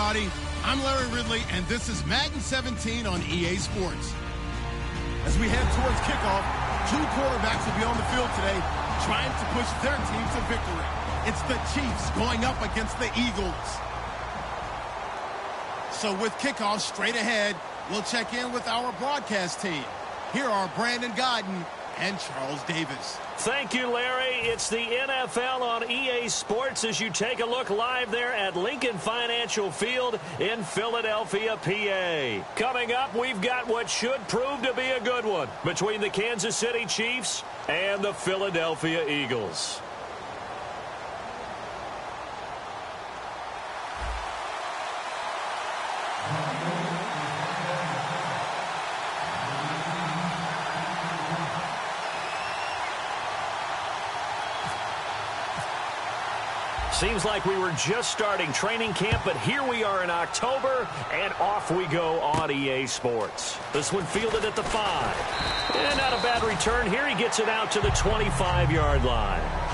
everybody. I'm Larry Ridley, and this is Madden 17 on EA Sports. As we head towards kickoff, two quarterbacks will be on the field today trying to push their team to victory. It's the Chiefs going up against the Eagles. So with kickoff straight ahead, we'll check in with our broadcast team. Here are Brandon Godden and Charles Davis. Thank you, Larry. It's the NFL on EA Sports as you take a look live there at Lincoln Financial Field in Philadelphia, PA. Coming up, we've got what should prove to be a good one between the Kansas City Chiefs and the Philadelphia Eagles. Seems like we were just starting training camp, but here we are in October, and off we go on EA Sports. This one fielded at the 5. And not a bad return here. He gets it out to the 25-yard line.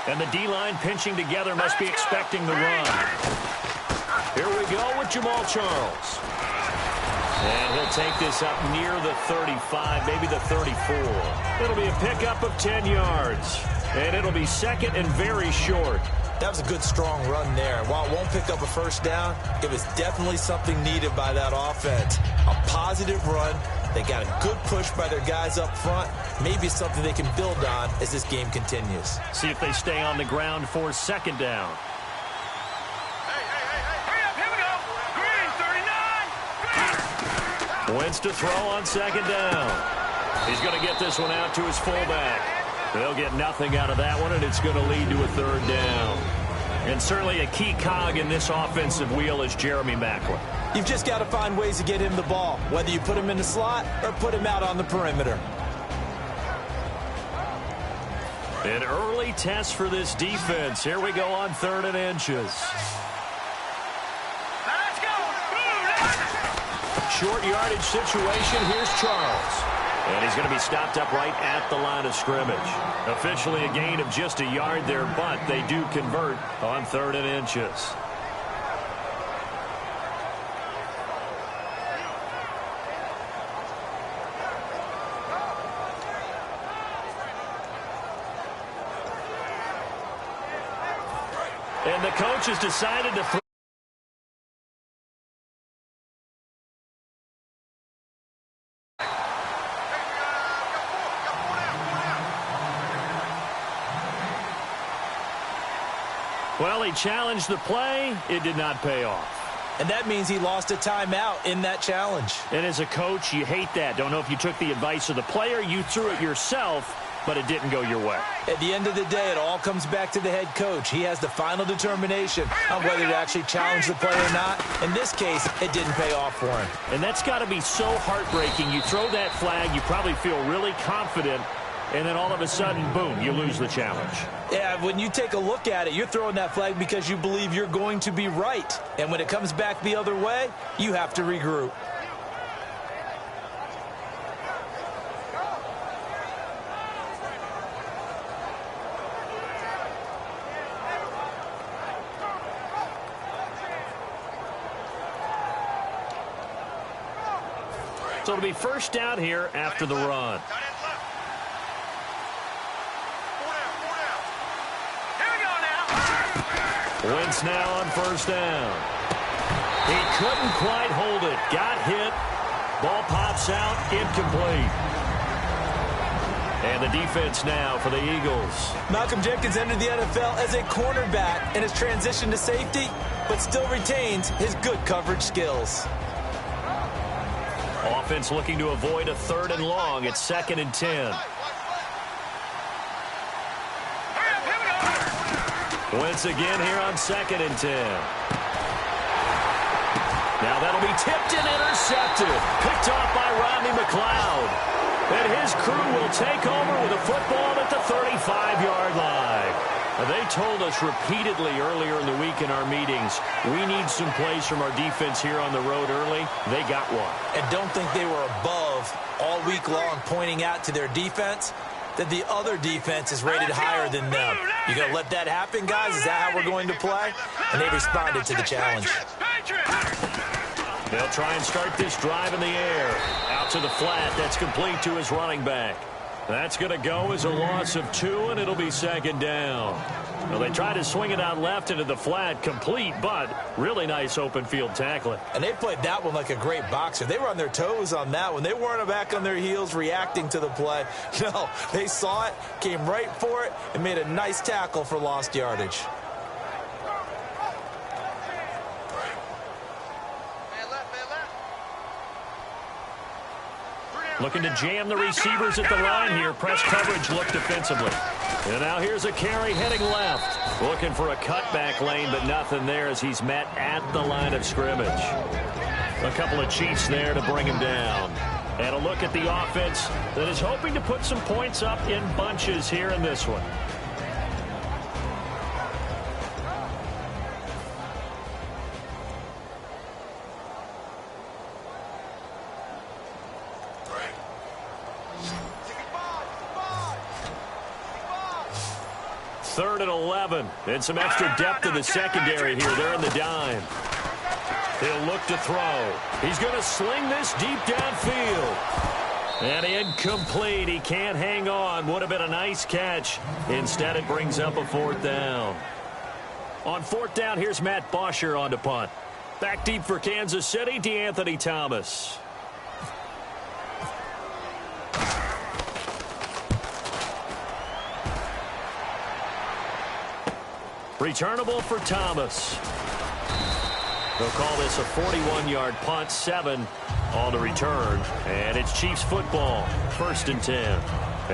And the D-line pinching together must be expecting the run. Here we go with Jamal Charles. And he'll take this up near the 35, maybe the 34. It'll be a pickup of 10 yards. And it'll be second and very short. That was a good, strong run there. While it won't pick up a first down, it was definitely something needed by that offense. A positive run. They got a good push by their guys up front. Maybe something they can build on as this game continues. See if they stay on the ground for second down. Hurry up, here we go. Green, 39. Wentz to throw on second down. He's going to get this one out to his fullback. They'll get nothing out of that one, and it's going to lead to a third down. And certainly a key cog in this offensive wheel is Jeremy Maclin. You've just got to find ways to get him the ball, whether you put him in the slot or put him out on the perimeter. An early test for this defense. Here we go on 3rd and inches. Let's go. Short yardage situation. Here's Charles. And he's going to be stopped up right at the line of scrimmage. Officially a gain of just a yard there, but they do convert on 3rd and inches. And the coach has decided to throw. Well, he challenged the play. It did not pay off. And that means he lost a timeout in that challenge. And as a coach, you hate that. Don't know if you took the advice of the player. You threw it yourself, but it didn't go your way. At the end of the day, it all comes back to the head coach. He has the final determination on whether to actually challenge the play or not. In this case, it didn't pay off for him. And that's got to be so heartbreaking. You throw that flag, you probably feel really confident, and then all of a sudden, boom, you lose the challenge. Yeah, when you take a look at it, you're throwing that flag because you believe you're going to be right. And when it comes back the other way, you have to regroup. So it'll be first down here after the run. Wentz now on first down. He couldn't quite hold it. Got hit. Ball pops out. Incomplete. And the defense now for the Eagles. Malcolm Jenkins entered the NFL as a cornerback and has transitioned to safety, but still retains his good coverage skills. Offense looking to avoid a 3rd and long. It's 2nd and 10. Wentz again here on 2nd and 10. Now that'll be tipped and intercepted. Picked off by Rodney McLeod. And his crew will take over with a football at the 35-yard line. They told us repeatedly earlier in the week in our meetings, we need some plays from our defense here on the road early. They got one. And don't think they were above all week long pointing out to their defense that the other defense is rated higher than them. You going to let that happen, guys? Is that how we're going to play? And they responded to the challenge. They'll try and start this drive in the air. Out to the flat. That's complete to his running back. That's going to go as a loss of 2, and it'll be 2nd down. Well, they try to swing it out left into the flat, complete, but really nice open field tackling. And they played that one like a great boxer. They were on their toes on that one. They weren't back on their heels reacting to the play. No, they saw it, came right for it, and made a nice tackle for lost yardage. Looking to jam the receivers at the line here. Press coverage look defensively. And now here's a carry heading left. Looking for a cutback lane, but nothing there as he's met at the line of scrimmage. A couple of Chiefs there to bring him down. And a look at the offense that is hoping to put some points up in bunches here in this one. Third and 11. And some extra depth in the secondary here. They're in the dime. He'll look to throw. He's going to sling this deep downfield. And incomplete. He can't hang on. Would have been a nice catch. Instead, it brings up a 4th down. On 4th down, here's Matt Bosher on to punt. Back deep for Kansas City, DeAnthony Thomas. Returnable for Thomas. They'll call this a 41-yard punt, 7 on the return. And it's Chiefs football, 1st and 10.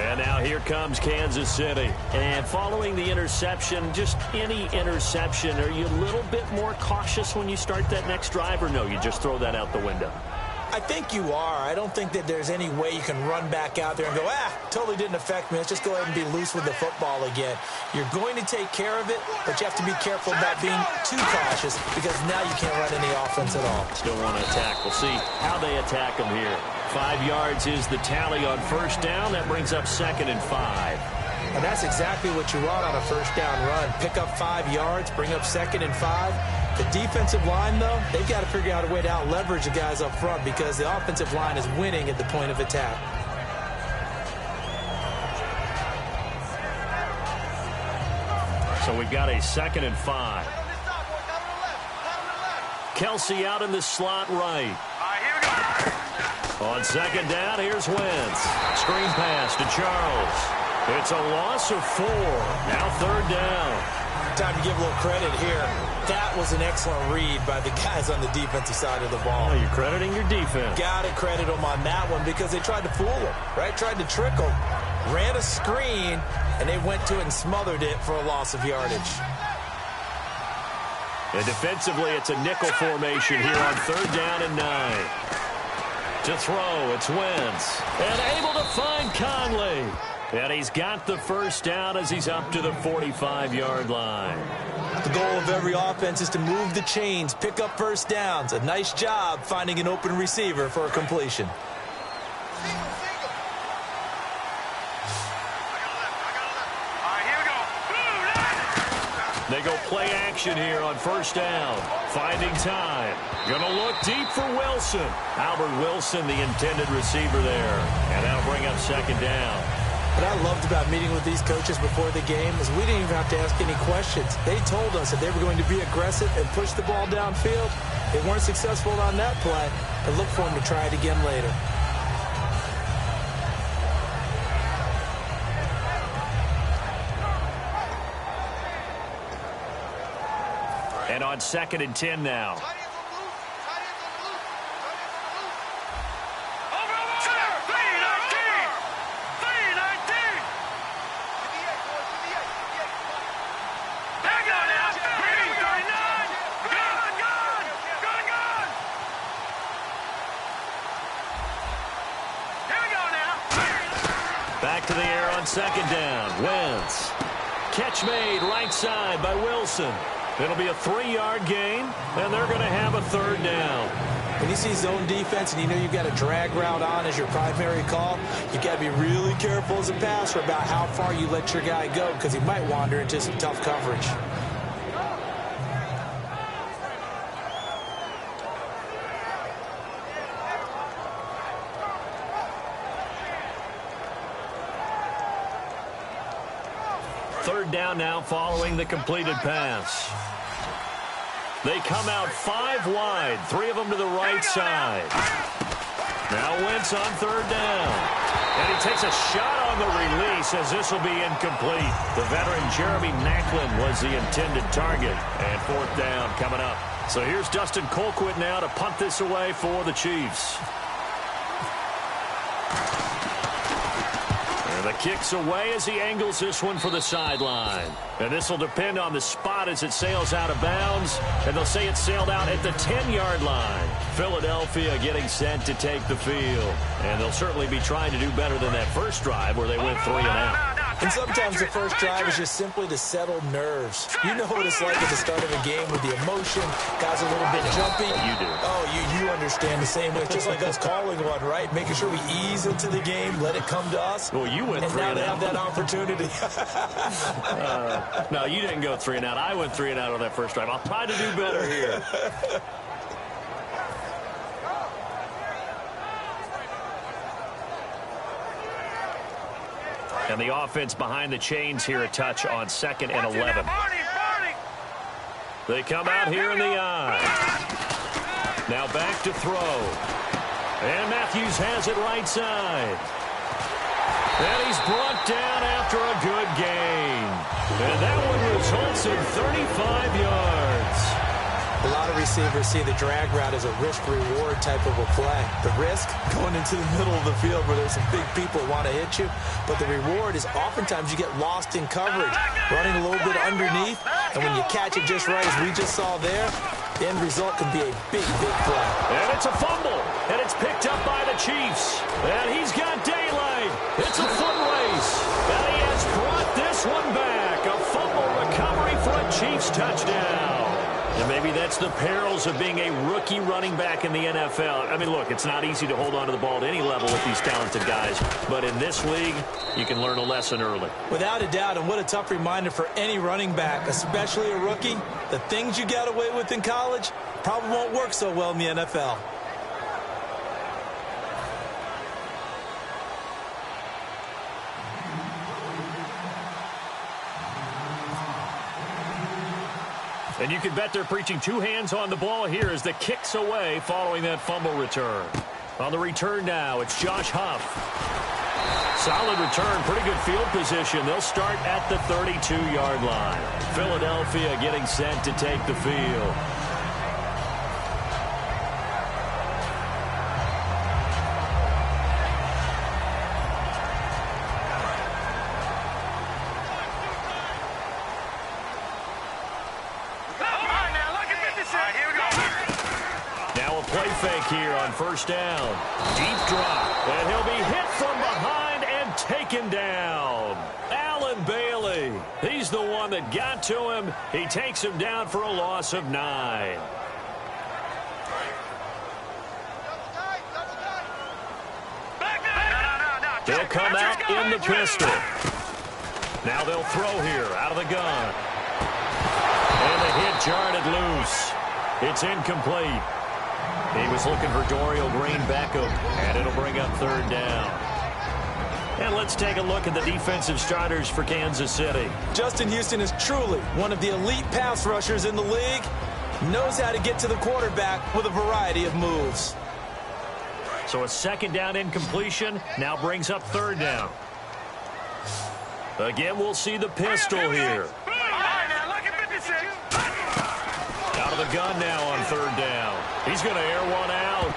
And now here comes Kansas City. And following the interception, just any interception, are you a little bit more cautious when you start that next drive, or no, you just throw that out the window? I think you are. I don't think that there's any way you can run back out there and go, totally didn't affect me. Let's just go ahead and be loose with the football again. You're going to take care of it, but you have to be careful about being too cautious because now you can't run any offense at all. Still want to attack. We'll see how they attack them here. 5 yards is the tally on first down. That brings up 2nd and 5. And that's exactly what you want on a first down run. Pick up 5 yards, bring up 2nd and 5. The defensive line, though, they've got to figure out a way to out-leverage the guys up front because the offensive line is winning at the point of attack. So we've got a 2nd and 5. Kelsey out in the slot right. On 2nd down, here's Wentz. Screen pass to Charles. It's a loss of 4. Now 3rd down. Time to give a little credit here. That was an excellent read by the guys on the defensive side of the ball. Oh, you're crediting your defense. Got to credit them on that one because they tried to fool them, right? Tried to trick them. Ran a screen, and they went to it and smothered it for a loss of yardage. And defensively, it's a nickel formation here on 3rd down and 9. To throw, it's Wentz. And able to find Conley. And he's got the first down as he's up to the 45-yard line. The goal of every offense is to move the chains, pick up first downs. A nice job finding an open receiver for a completion. They go play action here on first down. Finding time. Gonna look deep for Wilson. Albert Wilson, the intended receiver there. And that'll bring up 2nd down. What I loved about meeting with these coaches before the game is we didn't even have to ask any questions. They told us that they were going to be aggressive and push the ball downfield. They weren't successful on that play, but look for them to try it again later. And on 2nd and 10 now. Back to the air on 2nd down. Wentz. Catch made right side by Wilson. It'll be a 3-yard gain, and they're going to have a 3rd down. When you see zone defense and you know you've got a drag route on as your primary call, you've got to be really careful as a passer about how far you let your guy go because he might wander into some tough coverage. Third down now following the completed pass. They come out 5 wide, 3 of them to the right side. Now Wentz on 3rd down. And he takes a shot on the release as this will be incomplete. The veteran Jeremy Maclin was the intended target. And 4th down coming up. So here's Dustin Colquitt now to punt this away for the Chiefs. The kick's away as he angles this one for the sideline. And this will depend on the spot as it sails out of bounds. And they'll say it sailed out at the 10-yard line. Philadelphia getting set to take the field. And they'll certainly be trying to do better than that first drive where they went 3 and out. And sometimes the first drive is just simply to settle nerves. You know what it's like at the start of a game with the emotion. Guys a little bit jumpy. You do. Oh, you understand the same way. Just like us calling one, right? Making sure we ease into the game, let it come to us. Well, you went 3 and out. And now they have that opportunity. No, you didn't go 3 and out. I went 3 and out on that first drive. I'll try to do better here. And the offense behind the chains here a touch on 2nd and 11. They come out here in the eye. Now back to throw. And Matthews has it right side. And he's brought down after a good gain. And that one results in 35 yards. A lot of receivers see the drag route as a risk-reward type of a play. The risk, going into the middle of the field where there's some big people who want to hit you. But the reward is oftentimes you get lost in coverage, running a little bit underneath. And when you catch it just right, as we just saw there, the end result can be a big, big play. And it's a fumble. And it's picked up by the Chiefs. And he's got daylight. It's a foot race. And he has brought this one back. A fumble recovery for a Chiefs touchdown. And maybe that's the perils of being a rookie running back in the NFL. I mean, look, it's not easy to hold on to the ball at any level with these talented guys. But in this league, you can learn a lesson early. Without a doubt, and what a tough reminder for any running back, especially a rookie. The things you got away with in college probably won't work so well in the NFL. And you can bet they're preaching two hands on the ball here as the kick's away following that fumble return. On the return now, it's Josh Huff. Solid return, pretty good field position. They'll start at the 32-yard line. Philadelphia getting set to take the field. Here on first down. Deep drop. And he'll be hit from behind and taken down. Allen Bailey. He's the one that got to him. He takes him down for a loss of 9. They'll come out in the pistol. Now they'll throw here out of the gun. And the hit jarred it loose. It's incomplete. He was looking for Dorial Green-Beckham, and it'll bring up third down. And let's take a look at the defensive starters for Kansas City. Justin Houston is truly one of the elite pass rushers in the league. Knows how to get to the quarterback with a variety of moves. So a second down incompletion now brings up third down. Again, we'll see the pistol here. Out of the gun now on third down. He's going to air one out.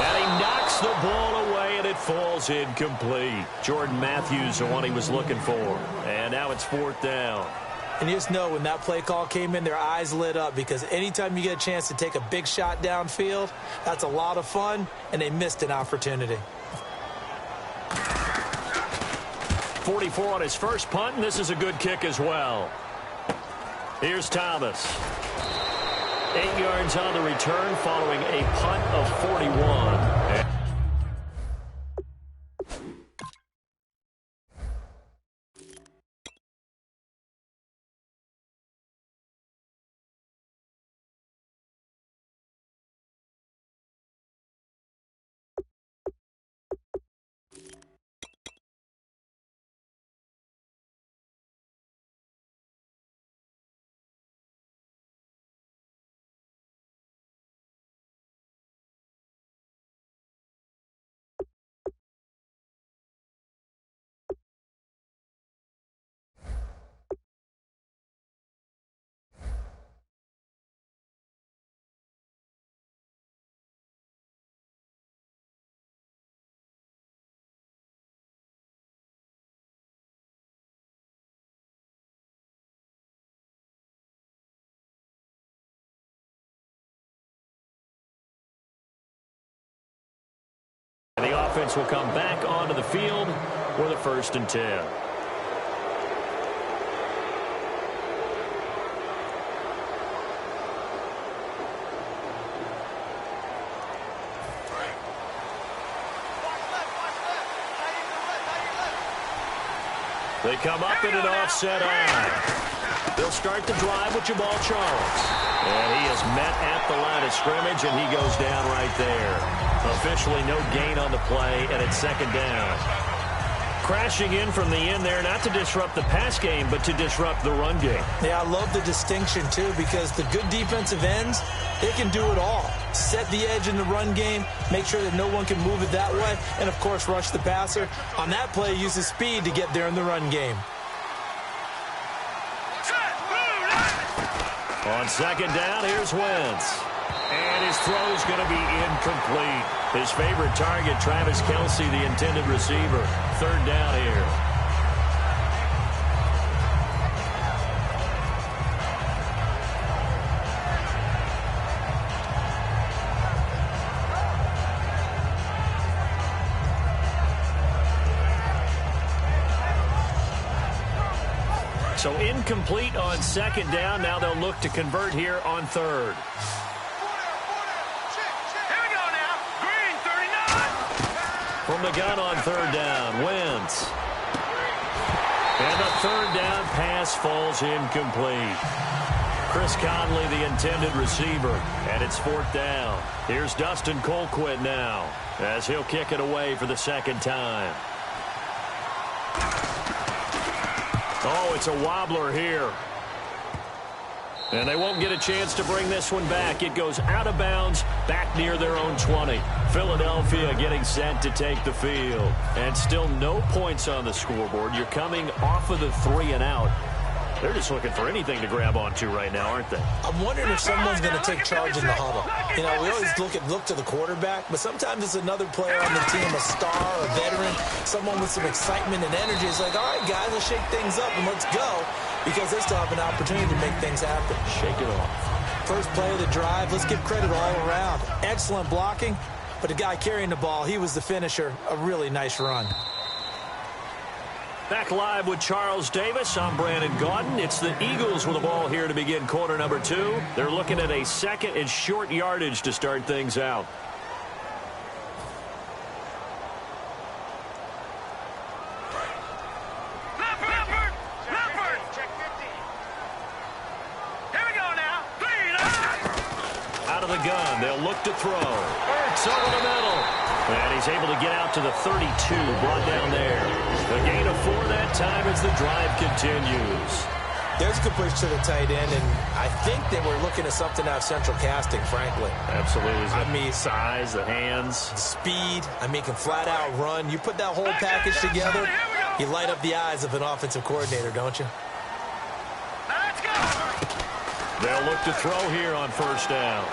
And he knocks the ball away, and it falls incomplete. Jordan Matthews, the one he was looking for. And now it's fourth down. And you just know when that play call came in, their eyes lit up, because anytime you get a chance to take a big shot downfield, that's a lot of fun, and they missed an opportunity. 44 on his first punt, and this is a good kick as well. Here's Thomas. 8 yards on the return following a punt of 41. And the offense will come back onto the field with a 1st and 10. They come up in an offset eye. They'll start the drive with Jamal Charles. And he is met at the line of scrimmage, and he goes down right there. Officially no gain on the play, and it's second down. Crashing in from the end there, not to disrupt the pass game, but to disrupt the run game. Yeah, I love the distinction, too, because the good defensive ends, they can do it all. Set the edge in the run game, make sure that no one can move it that way, and, of course, rush the passer. On that play, use the speed to get there in the run game. On second down, here's Wentz. And his throw is going to be incomplete. His favorite target, Travis Kelce, the intended receiver. Third down here. So incomplete on second down. Now they'll look to convert here on third. Here we go now. Green, 39. From the gun on third down, Wentz. And the third down pass falls incomplete. Chris Conley, the intended receiver, and it's fourth down. Here's Dustin Colquitt now as he'll kick it away for the second time. Oh, it's a wobbler here. And they won't get a chance to bring this one back. It goes out of bounds, back near their own 20. Philadelphia getting set to take the field. And still no points on the scoreboard. You're coming off of the 3 and out. They're just looking for anything to grab onto right now, aren't they? I'm wondering if someone's going to take charge in the huddle. You know, we always look to the quarterback, but sometimes it's another player on the team, a star, a veteran, someone with some excitement and energy. It's like, all right, guys, let's shake things up and let's go, because they still have an opportunity to make things happen. Shake it off. First play of the drive, let's give credit all around. Excellent blocking, but the guy carrying the ball, he was the finisher. A really nice run. Back live with Charles Davis. I'm Brandon Gaudin. It's the Eagles with the ball here to begin quarter number 2. They're looking at a second and short yardage to start things out. Leopard. Check 50. Here we go now. Out of the gun, they'll look to throw. Ertz over the middle. And he's able to get out to the 32, brought down there. The gain of 4 that time as the drive continues. There's a good push to the tight end, and I think they were looking at something out of central casting, frankly. Absolutely. I mean, size, the hands. Speed. I mean, can flat out run. You put that whole package together, you light up the eyes of an offensive coordinator, don't you? Let's go. They'll look to throw here on first down.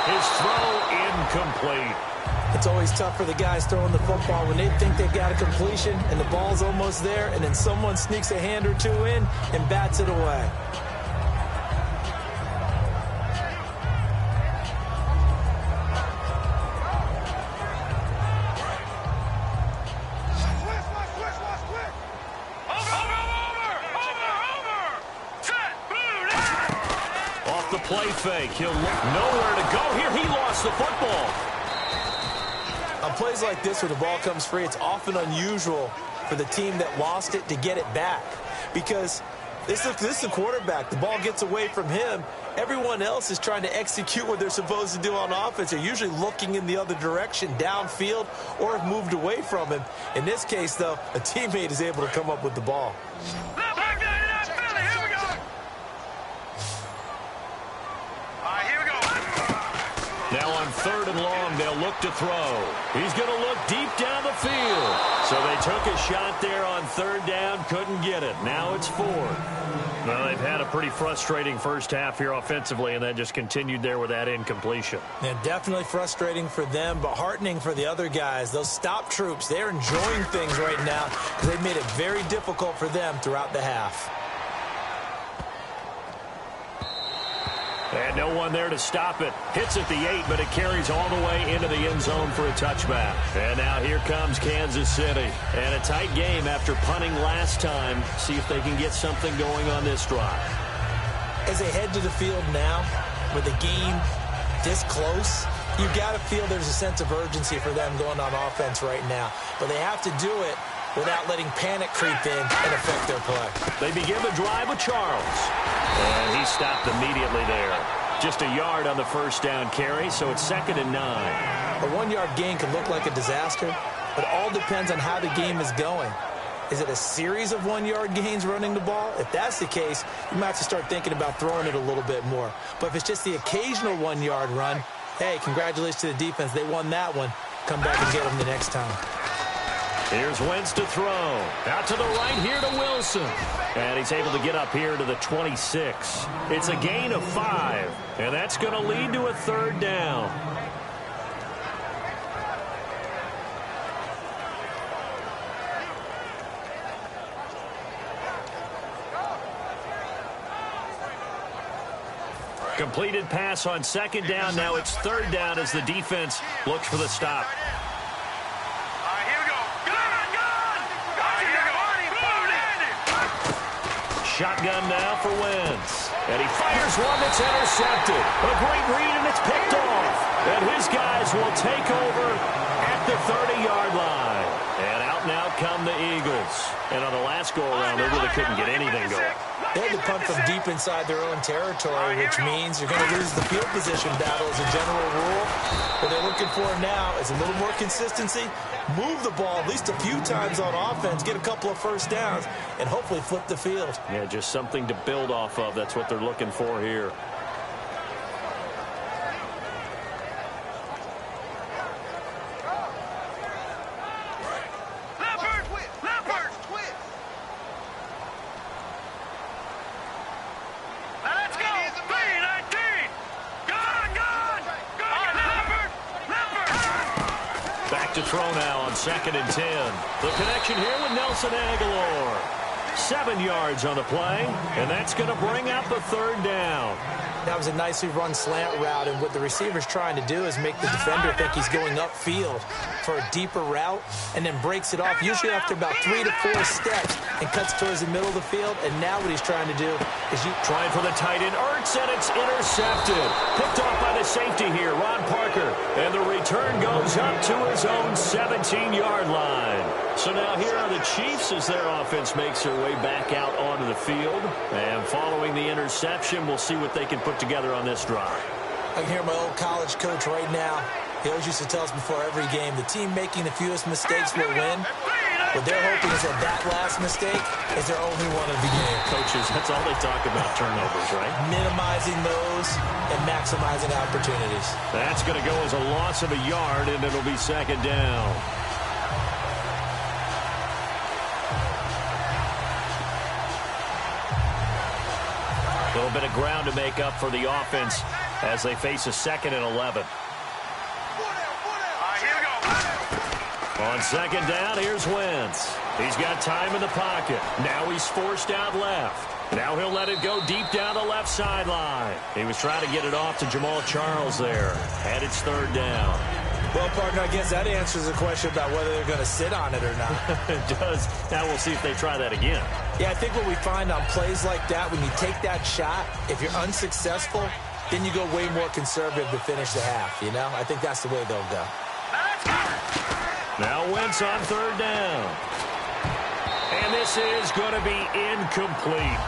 His throw incomplete. It's always tough for the guys throwing the football when they think they've got a completion and the ball's almost there, and then someone sneaks a hand or two in and bats it away. Off the play fake. He'll look nowhere to go here. He lost the football. On plays like this where the ball comes free, it's often unusual for the team that lost it to get it back, because this is the quarterback. The ball gets away from him. Everyone else is trying to execute what they're supposed to do on offense. They're usually looking in the other direction, downfield, or have moved away from him. In this case, though, a teammate is able to come up with the ball. Now on third and long, they'll look to throw. He's going to look deep down the field. So they took a shot there on third down, couldn't get it. Now it's fourth. Well, they've had a pretty frustrating first half here offensively, and then just continued there with that incompletion. And definitely frustrating for them, but heartening for the other guys. Those stop troops, they're enjoying things right now because they've made it very difficult for them throughout the half. And no one there to stop it. Hits at the 8, but it carries all the way into the end zone for a touchback. And now here comes Kansas City. And a tight game after punting last time. See if they can get something going on this drive. As they head to the field now, with the game this close, you got to feel there's a sense of urgency for them going on offense right now. But they have to do it without letting panic creep in and affect their play. They begin the drive with Charles. And he stopped immediately there. Just a yard on the first down carry, so it's 2nd and 9. A 1-yard gain could look like a disaster, but all depends on how the game is going. Is it a series of 1-yard gains running the ball? If that's the case, you might have to start thinking about throwing it a little bit more. But if it's just the occasional 1-yard run, hey, congratulations to the defense. They won that one. Come back and get them the next time. Here's Wentz to throw. Out to the right here to Wilson. And he's able to get up here to the 26. It's a gain of 5. And that's going to lead to a third down. Completed pass on 2nd down. Now it's 3rd down as the defense looks for the stop. shotgun now for Wentz. And he fires one that's intercepted. A great read, and it's picked off. And his guys will take over at the 30-yard line. And out now come the Eagles. And on the last go-around, they really couldn't get anything going. They had to punt from deep inside their own territory, which means you're going to lose the field position battle as a general rule. What they're looking for now is a little more consistency, move the ball at least a few times on offense, get a couple of first downs, and hopefully flip the field. Yeah, just something to build off of. That's what they're looking for here. To throw now on 2nd and 10. The connection here with Nelson Aguilar. 7 yards on the play, and that's going to bring up the 3rd down. That was a nicely run slant route, and what the receiver's trying to do is make the defender think he's going upfield for a deeper route, and then breaks it off, usually after about 3 to 4 steps, and cuts towards the middle of the field. And now what he's trying to do is trying for the tight end, Ertz, and it's intercepted. Picked off by the safety here, Ron Parker. And the return goes up to his own 17-yard line. So now here are the Chiefs as their offense makes their way back out onto the field. And following the interception, we'll see what they can put together on this drive. I can hear my old college coach right now. He always used to tell us before every game, the team making the fewest mistakes will win. What they're hoping is that last mistake is their only one of the game. Coaches, that's all they talk about, turnovers, right? Minimizing those and maximizing opportunities. That's going to go as a loss of a yard, and it'll be 2nd down. A little bit of ground to make up for the offense as they face a 2nd and 11. On 2nd down, here's Wentz. He's got time in the pocket. Now he's forced out left. Now he'll let it go deep down the left sideline. He was trying to get it off to Jamal Charles there. And it's 3rd down. Well, partner, I guess that answers the question about whether they're going to sit on it or not. It does. Now we'll see if they try that again. Yeah, I think what we find on plays like that, when you take that shot, if you're unsuccessful, then you go way more conservative to finish the half, you know? I think that's the way they'll go. Now Wentz on 3rd down. And this is going to be incomplete.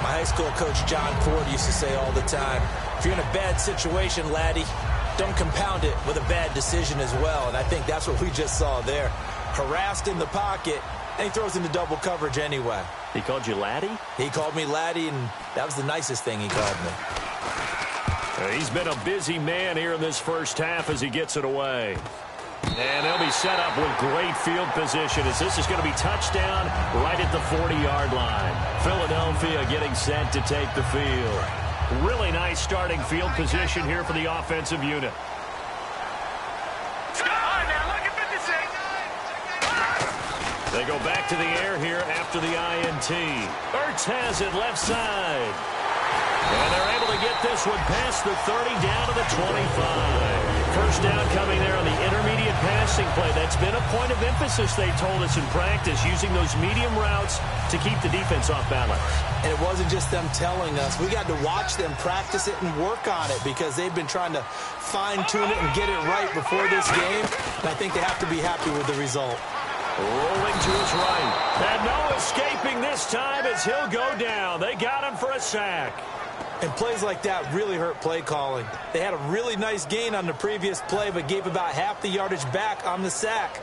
My high school coach, John Ford, used to say all the time, if you're in a bad situation, laddie, don't compound it with a bad decision as well. And I think that's what we just saw there. Harassed in the pocket, and he throws into double coverage anyway. He called you laddie? He called me laddie, and that was the nicest thing he called me. He's been a busy man here in this first half as he gets it away. And they'll be set up with great field position as this is going to be touchdown right at the 40-yard line. Philadelphia getting set to take the field. Really nice starting field position here for the offensive unit. They go back to the air here after the INT. Ertz has it left side. And they're able to get this one past the 30 down to the 25. First down coming there on the intermediate passing play. That's been a point of emphasis, they told us in practice, using those medium routes to keep the defense off balance. And it wasn't just them telling us. We got to watch them practice it and work on it because they've been trying to fine-tune it and get it right before this game. And I think they have to be happy with the result. Rolling to his right. And no escaping this time as he'll go down. They got him for a sack. And plays like that really hurt play calling. They had a really nice gain on the previous play, but gave about half the yardage back on the sack.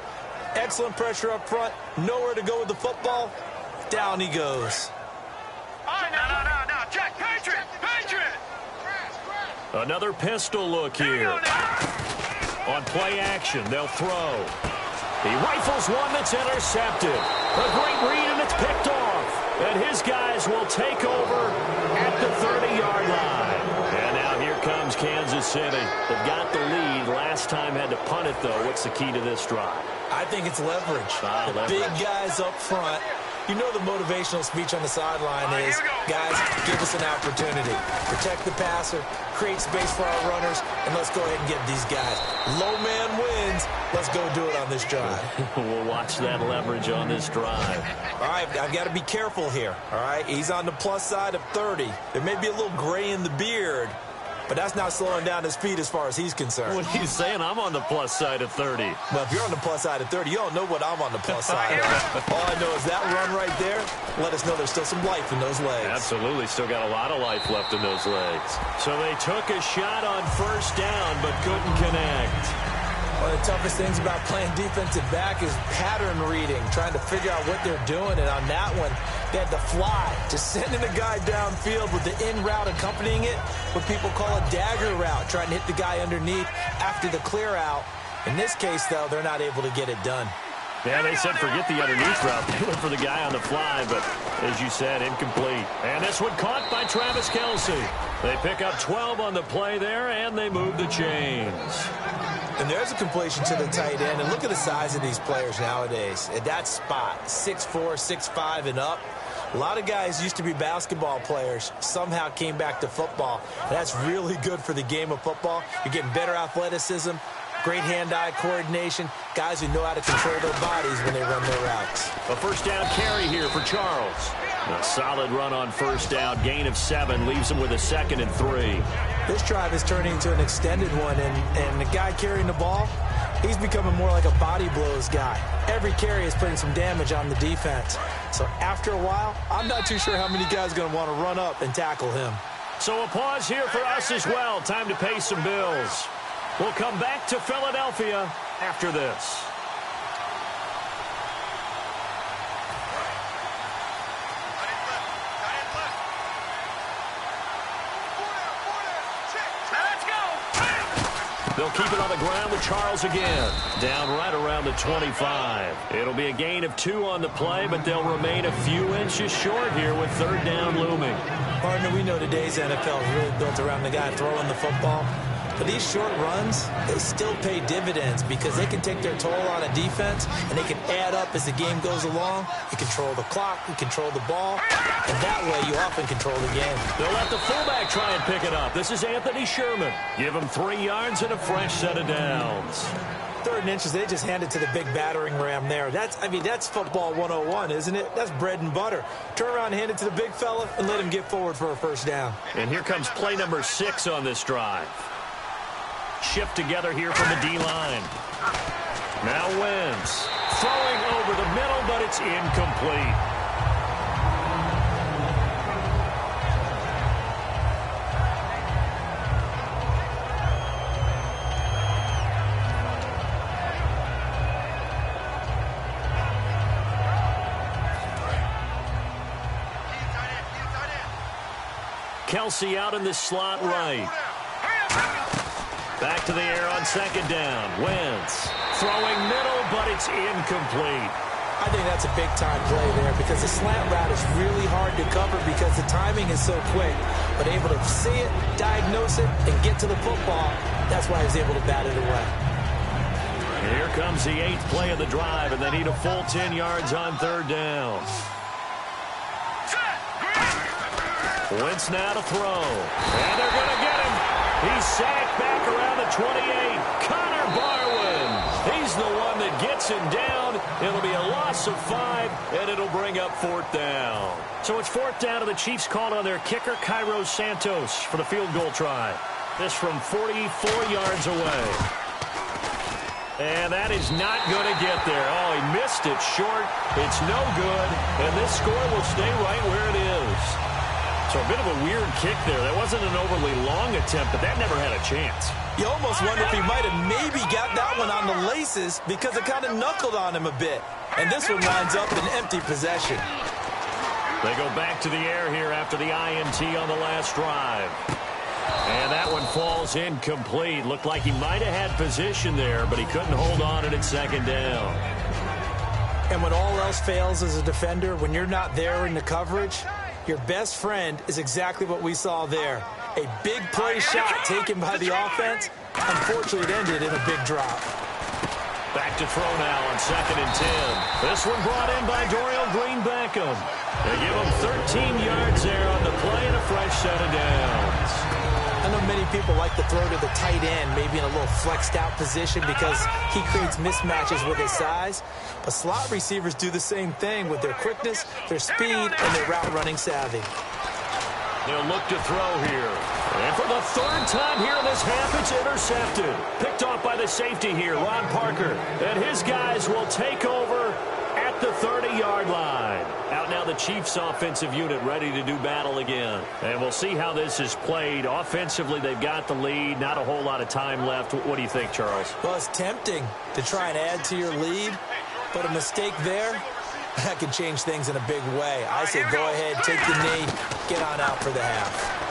Excellent pressure up front. Nowhere to go with the football. Down he goes. No, Jack, Patriot! Another pistol look here. On play action, they'll throw. He rifles one that's intercepted. A great read, and it's picked off. And his guys will take over at the 30-yard line. And now here comes Kansas City. They've got the lead. Last time had to punt it, though. What's the key to this drive? I think it's leverage. Leverage. Big guys up front. You know the motivational speech on the sideline is, guys, give us an opportunity. Protect the passer, create space for our runners, and let's go ahead and get these guys. Low man wins. Let's go do it on this drive. We'll watch that leverage on this drive. All right, I've got to be careful here, all right? He's on the plus side of 30. There may be a little gray in the beard, but that's not slowing down his speed as far as he's concerned. What are you saying? I'm on the plus side of 30. Well, if you're on the plus side of 30, you don't know what I'm on the plus side of. All I know is that run right there let us know there's still some life in those legs. Absolutely. Still got a lot of life left in those legs. So they took a shot on first down but couldn't connect. One of the toughest things about playing defensive back is pattern reading, trying to figure out what they're doing. And on that one, they had to fly, just sending a guy downfield with the in route accompanying it, what people call a dagger route, trying to hit the guy underneath after the clear out. In this case, though, they're not able to get it done. Yeah, they said forget the underneath route. They went for the guy on the fly, but as you said, incomplete. And this one caught by Travis Kelce. They pick up 12 on the play there, and they move the chains. And there's a completion to the tight end. And look at the size of these players nowadays. At that spot, 6'4", 6'5", and up. A lot of guys used to be basketball players, somehow came back to football. That's really good for the game of football. You're getting better athleticism, great hand-eye coordination, guys who know how to control their bodies when they run their routes. A first down carry here for Charles. A solid run on first down, gain of 7, leaves him with a 2nd and 3. This drive is turning into an extended one, and the guy carrying the ball, he's becoming more like a body blows guy. Every carry is putting some damage on the defense. So after a while, I'm not too sure how many guys are going to want to run up and tackle him. So a pause here for us as well. Time to pay some bills. We'll come back to Philadelphia after this. They'll keep it on the ground with Charles again. Down right around the 25. It'll be a gain of 2 on the play, but they'll remain a few inches short here with third down looming. Partner, we know today's NFL is really built around the guy throwing the football. But these short runs, they still pay dividends because they can take their toll on a defense, and they can add up as the game goes along. You control the clock, you control the ball, and that way you often control the game. They'll let the fullback try and pick it up. This is Anthony Sherman. Give him 3 yards and a fresh set of downs. 3rd and inches, they just hand it to the big battering ram there. That's football 101, isn't it? That's bread and butter. Turn around and hand it to the big fella and let him get forward for a first down. And here comes play number 6 on this drive. Shift together here from the D-line. Now Wentz. Throwing over the middle, but it's incomplete. Kelce out in the slot right. Back to the air on 2nd down. Wentz throwing middle, but it's incomplete. I think that's a big-time play there because the slant route is really hard to cover because the timing is so quick. But able to see it, diagnose it, and get to the football, that's why he was able to bat it away. Here comes the 8th play of the drive, and they need a full 10 yards on 3rd down. Wentz now to throw. And they're going to get him. He's sacked back around the 28. Connor Barwin. He's the one that gets him down. It'll be a loss of 5, and it'll bring up 4th down. So it's 4th down, and the Chiefs called on their kicker, Cairo Santos, for the field goal try. This from 44 yards away. And that is not going to get there. Oh, he missed it short. It's no good, and this score will stay right where it is. So a bit of a weird kick there. That wasn't an overly long attempt, but that never had a chance. You almost wonder if he might have maybe got that one on the laces because it kind of knuckled on him a bit. And this one winds up in empty possession. They go back to the air here after the INT on the last drive. And that one falls incomplete. Looked like he might have had position there, but he couldn't hold on it at 2nd down. And when all else fails as a defender, when you're not there in the coverage, your best friend is exactly what we saw there. A big play shot taken by the offense. Unfortunately, it ended in a big drop. Back to throw now on 2nd and 10. This one brought in by Dorial Green-Beckham. They give him 13 yards there on the play and a fresh set of downs. I know many people like to throw to the tight end, maybe in a little flexed out position because he creates mismatches with his size. But slot receivers do the same thing with their quickness, their speed, and their route running savvy. They'll look to throw here. And for the 3rd time here in this half, it's intercepted. Picked off by the safety here, Ron Parker. And his guys will take over at the 30-yard line. Out now the Chiefs offensive unit ready to do battle again. And we'll see how this is played. Offensively, they've got the lead. Not a whole lot of time left. What do you think, Charles? Well, it's tempting to try and add to your lead, but a mistake there, that can change things in a big way. I say go ahead, take the knee, get on out for the half.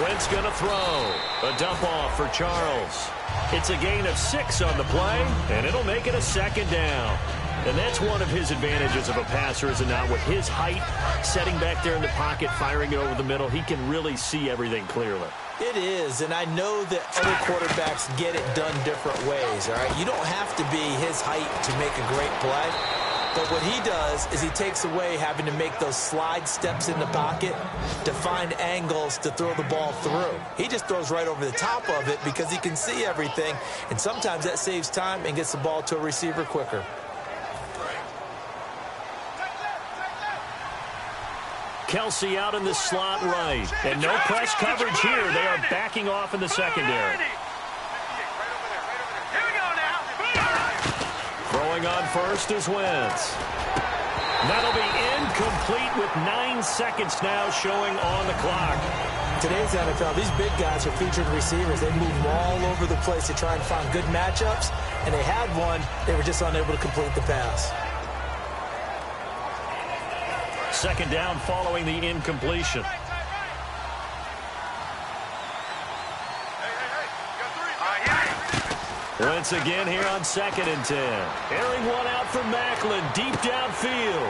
Wentz going to throw. A dump off for Charles. It's a gain of 6 on the play, and it'll make it a 2nd down. And that's one of his advantages of a passer, is it not? With his height, setting back there in the pocket, firing it over the middle, he can really see everything clearly. It is, and I know that other quarterbacks get it done different ways, all right? You don't have to be his height to make a great play. But what he does is he takes away having to make those slide steps in the pocket to find angles to throw the ball through. He just throws right over the top of it because he can see everything, and sometimes that saves time and gets the ball to a receiver quicker. Kelsey out in the slot right. And no press coverage here. They are backing off in the secondary. Throwing on first is Wentz. That'll be incomplete with 9 seconds now showing on the clock. Today's NFL, these big guys are featured receivers. They move all over the place to try and find good matchups, and they had one. They were just unable to complete the pass. 2nd down following the incompletion. Wentz again here on 2nd and 10. Airing one out for Macklin, deep downfield.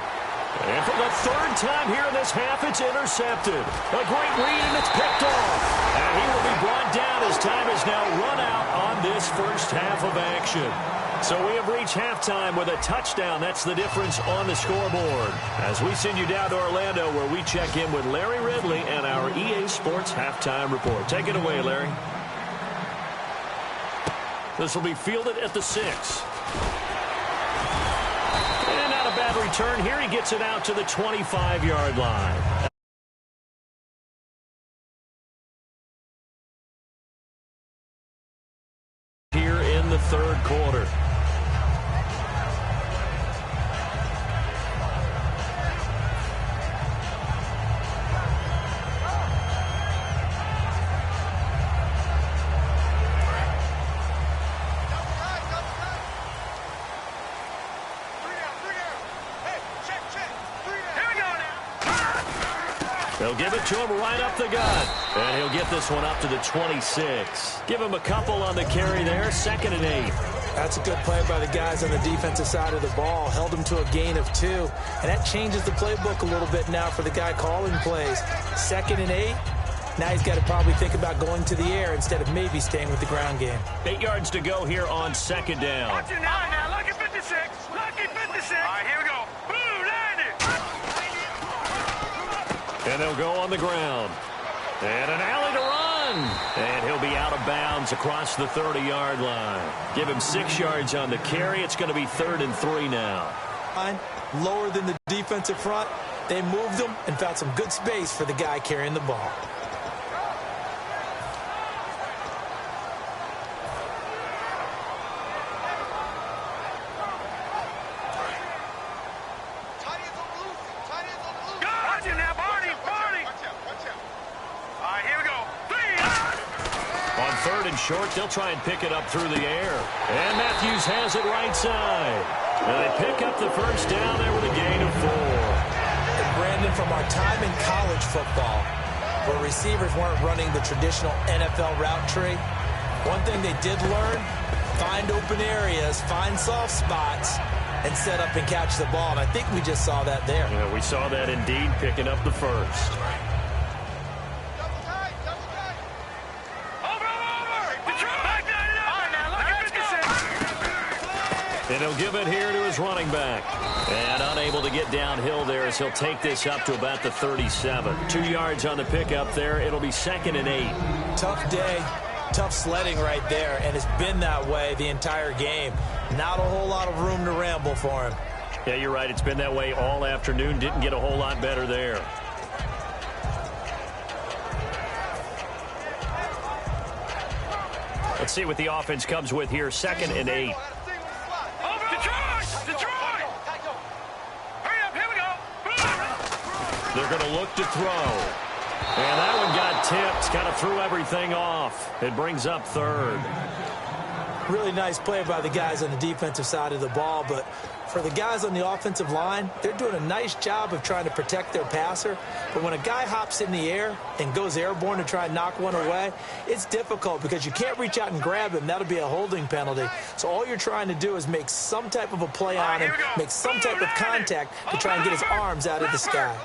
And for the 3rd time here in this half, it's intercepted. A great read, and it's picked off. And he will be brought down as time is now run out on this first half of action. So we have reached halftime with a touchdown. That's the difference on the scoreboard. As we send you down to Orlando, where we check in with Larry Ridley and our EA Sports Halftime Report. Take it away, Larry. This will be fielded at the 6. And not a bad return here. He gets it out to the 25-yard line. Here in the 3rd quarter. They'll give it to him right up the gut. And he'll get this one up to the 26. Give him a couple on the carry there. 2nd and 8. That's a good play by the guys on the defensive side of the ball. Held him to a gain of 2. And that changes the playbook a little bit now for the guy calling plays. 2nd and 8. Now he's got to probably think about going to the air instead of maybe staying with the ground game. 8 yards to go here on 2nd down. Watch it now, lucky 56. Lucky 56. All right, here we go. Boom, landed. And they'll go on the ground. And an alley to run. And he'll be out of bounds across the 30-yard line. Give him 6 yards on the carry. It's going to be 3rd and 3 now. Lower than the defensive front. They moved him and found some good space for the guy carrying the ball. Short, they'll try and pick it up through the air. And Matthews has it right side. And they pick up the first down there with a gain of 4. And Brandon, from our time in college football, where receivers weren't running the traditional NFL route tree, one thing they did learn, find open areas, find soft spots, and set up and catch the ball. And I think we just saw that there. Yeah, we saw that indeed, picking up the first. And he'll give it here to his running back. And unable to get downhill there as he'll take this up to about the 37. 2 yards on the pickup there. It'll be 2nd and 8. Tough day, tough sledding right there, and it's been that way the entire game. Not a whole lot of room to ramble for him. Yeah, you're right. It's been that way all afternoon. Didn't get a whole lot better there. Let's see what the offense comes with here. 2nd and 8. They're going to look to throw. And that one got tipped. Kind of threw everything off. It brings up 3rd. Really nice play by the guys on the defensive side of the ball, but for the guys on the offensive line, they're doing a nice job of trying to protect their passer. But when a guy hops in the air and goes airborne to try and knock one away, it's difficult because you can't reach out and grab him. That'll be a holding penalty. So all you're trying to do is make some type of a play on him, make some type of contact to try and get his arms out of the sky.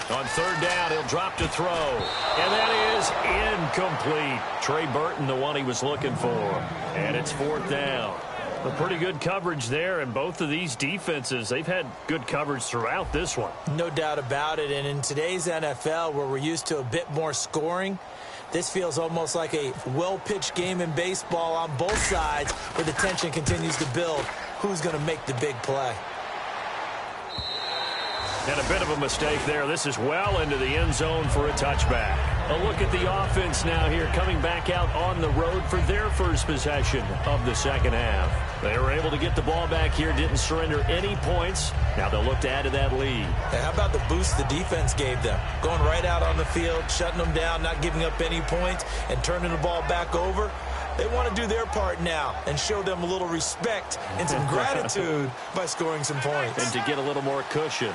On 3rd down, he'll drop to throw. And that is incomplete. Trey Burton, the one he was looking for. And it's 4th down. A pretty good coverage there, and both of these defenses, they've had good coverage throughout this one. No doubt about it, and in today's NFL, where we're used to a bit more scoring, this feels almost like a well-pitched game in baseball on both sides where the tension continues to build. Who's going to make the big play? And a bit of a mistake there. This is well into the end zone for a touchback. A look at the offense now here, coming back out on the road for their first possession of the 2nd half. They were able to get the ball back here, didn't surrender any points. Now they'll look to add to that lead. Hey, how about the boost the defense gave them? Going right out on the field, shutting them down, not giving up any points, and turning the ball back over. They want to do their part now and show them a little respect and some gratitude by scoring some points. And to get a little more cushion.